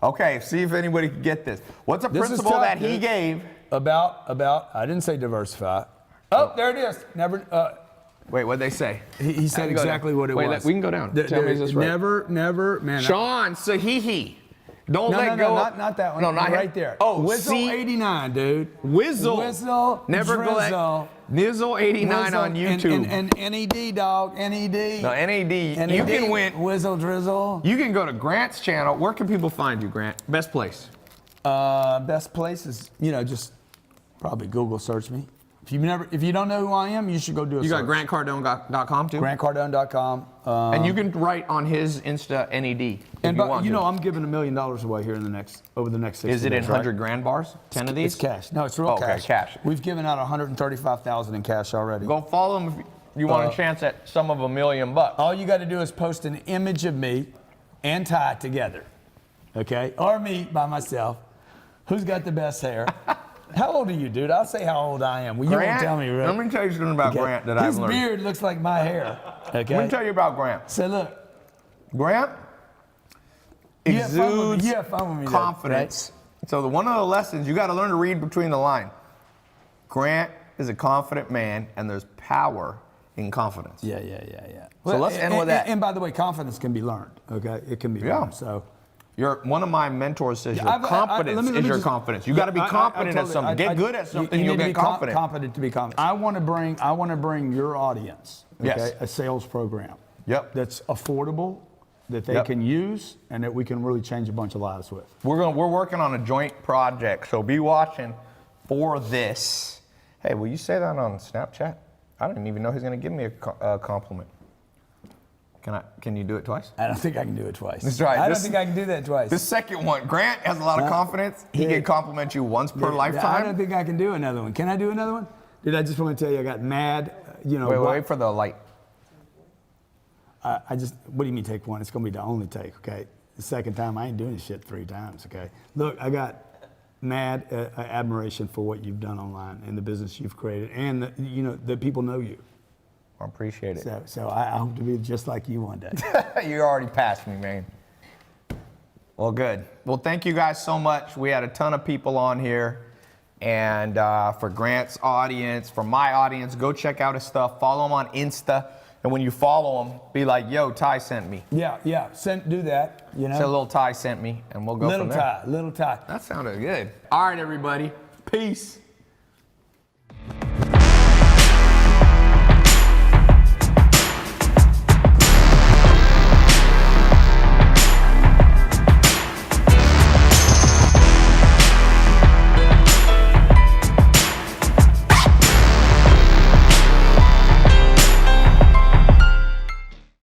Speaker 1: Okay, see if anybody can get this. What's a
Speaker 2: This is
Speaker 1: principle
Speaker 2: tough,
Speaker 1: that he
Speaker 2: dude.
Speaker 1: gave?
Speaker 2: About, I didn't say diversify. Oh, there it is. Never,
Speaker 1: Wait, what'd they say?
Speaker 2: he said
Speaker 1: Go down.
Speaker 2: exactly what it
Speaker 1: Wait,
Speaker 2: was.
Speaker 1: we can go down. Tell me is this right?
Speaker 2: Never, man.
Speaker 1: Sean Sahihi. Don't
Speaker 2: No,
Speaker 1: let
Speaker 2: no,
Speaker 1: go.
Speaker 2: no, not that one.
Speaker 1: No, not
Speaker 2: right
Speaker 1: him.
Speaker 2: there.
Speaker 1: Oh,
Speaker 2: Whizzle
Speaker 1: see?
Speaker 2: 89, dude.
Speaker 1: Whizzle. Never
Speaker 2: drizzle.
Speaker 1: go. Nizzle 89 on YouTube.
Speaker 2: And NED, dog. NED.
Speaker 1: No, NAD. You can win.
Speaker 2: Whizzle drizzle.
Speaker 1: You can go to Grant's channel. Where can people find you, Grant? Best place.
Speaker 2: Best place is, just probably Google search me. If you don't know who I am, you should go do a
Speaker 1: You
Speaker 2: search.
Speaker 1: got GrantCardone.com too?
Speaker 2: GrantCardone.com.
Speaker 1: And you can write on his Insta NED if
Speaker 2: And
Speaker 1: you want to.
Speaker 2: I'm giving $1 million away here over the next 6
Speaker 1: Is it in
Speaker 2: days,
Speaker 1: 100 grand bars? 10 of these?
Speaker 2: It's cash. No, it's real
Speaker 1: Okay,
Speaker 2: cash.
Speaker 1: cash.
Speaker 2: We've given out $135,000 in cash already.
Speaker 1: Go follow him if you want a chance at some of $1 million bucks.
Speaker 2: All you got to do is post an image of me and Ty together, okay? Or me by myself. Who's got the best hair? How old are you, dude? I'll say how old I am. Well, you won't tell me, right?
Speaker 1: Let me tell you something about
Speaker 2: Okay.
Speaker 1: Grant that I've
Speaker 2: His
Speaker 1: learned.
Speaker 2: beard looks like my hair, okay?
Speaker 1: Let me tell you about Grant.
Speaker 2: So look,
Speaker 1: Grant
Speaker 2: you have fun with me.
Speaker 1: exudes
Speaker 2: You have fun with me, though,
Speaker 1: confidence. So one of the lessons, you got to learn to read between the lines. Grant is a confident man, and there's power in confidence.
Speaker 2: Yeah.
Speaker 1: So let's end with that.
Speaker 2: And by the way, confidence can be learned, okay? It can be learned, so.
Speaker 1: One of my mentors says your
Speaker 2: Let
Speaker 1: confidence
Speaker 2: me
Speaker 1: is your
Speaker 2: just-
Speaker 1: confidence. You got to be confident at something. Get good at something,
Speaker 2: you
Speaker 1: you'll
Speaker 2: need to
Speaker 1: get
Speaker 2: be
Speaker 1: confident.
Speaker 2: Confident to be confident. I want to bring your audience, okay,
Speaker 1: Yes.
Speaker 2: a sales program.
Speaker 1: Yep.
Speaker 2: That's affordable, that they
Speaker 1: Yep.
Speaker 2: can use, and that we can really change a bunch of lives with.
Speaker 1: We're working on a joint project, so be watching for this. Hey, will you say that on Snapchat? I didn't even know he's going to give me a compliment. Can you do it twice?
Speaker 2: I don't think I can do it twice.
Speaker 1: That's right.
Speaker 2: I
Speaker 1: This-
Speaker 2: don't think I can do that twice.
Speaker 1: The second one, Grant has a lot of confidence. He can compliment you once per
Speaker 2: I don't
Speaker 1: lifetime.
Speaker 2: think I can do another one. Can I do another one? Dude, I just want to tell you, I got mad.
Speaker 1: Wait for the light.
Speaker 2: What do you mean take one? It's going to be the only take, okay? The second time, I ain't doing this shit 3 times, okay? Look, I got mad admiration for what you've done online and the business you've created, and that people know you.
Speaker 1: I appreciate it.
Speaker 2: So I hope to be just like you one day.
Speaker 1: You already passed me, man. Well, good. Well, thank you guys so much. We had a ton of people on here. And for Grant's audience, for my audience, go check out his stuff. Follow him on Insta. And when you follow him, be like, yo, Ty sent me.
Speaker 2: Yeah. Do that,
Speaker 1: Say a little Ty sent me, and we'll go from there.
Speaker 2: Little Ty.
Speaker 1: That sounded good. All right, everybody. Peace.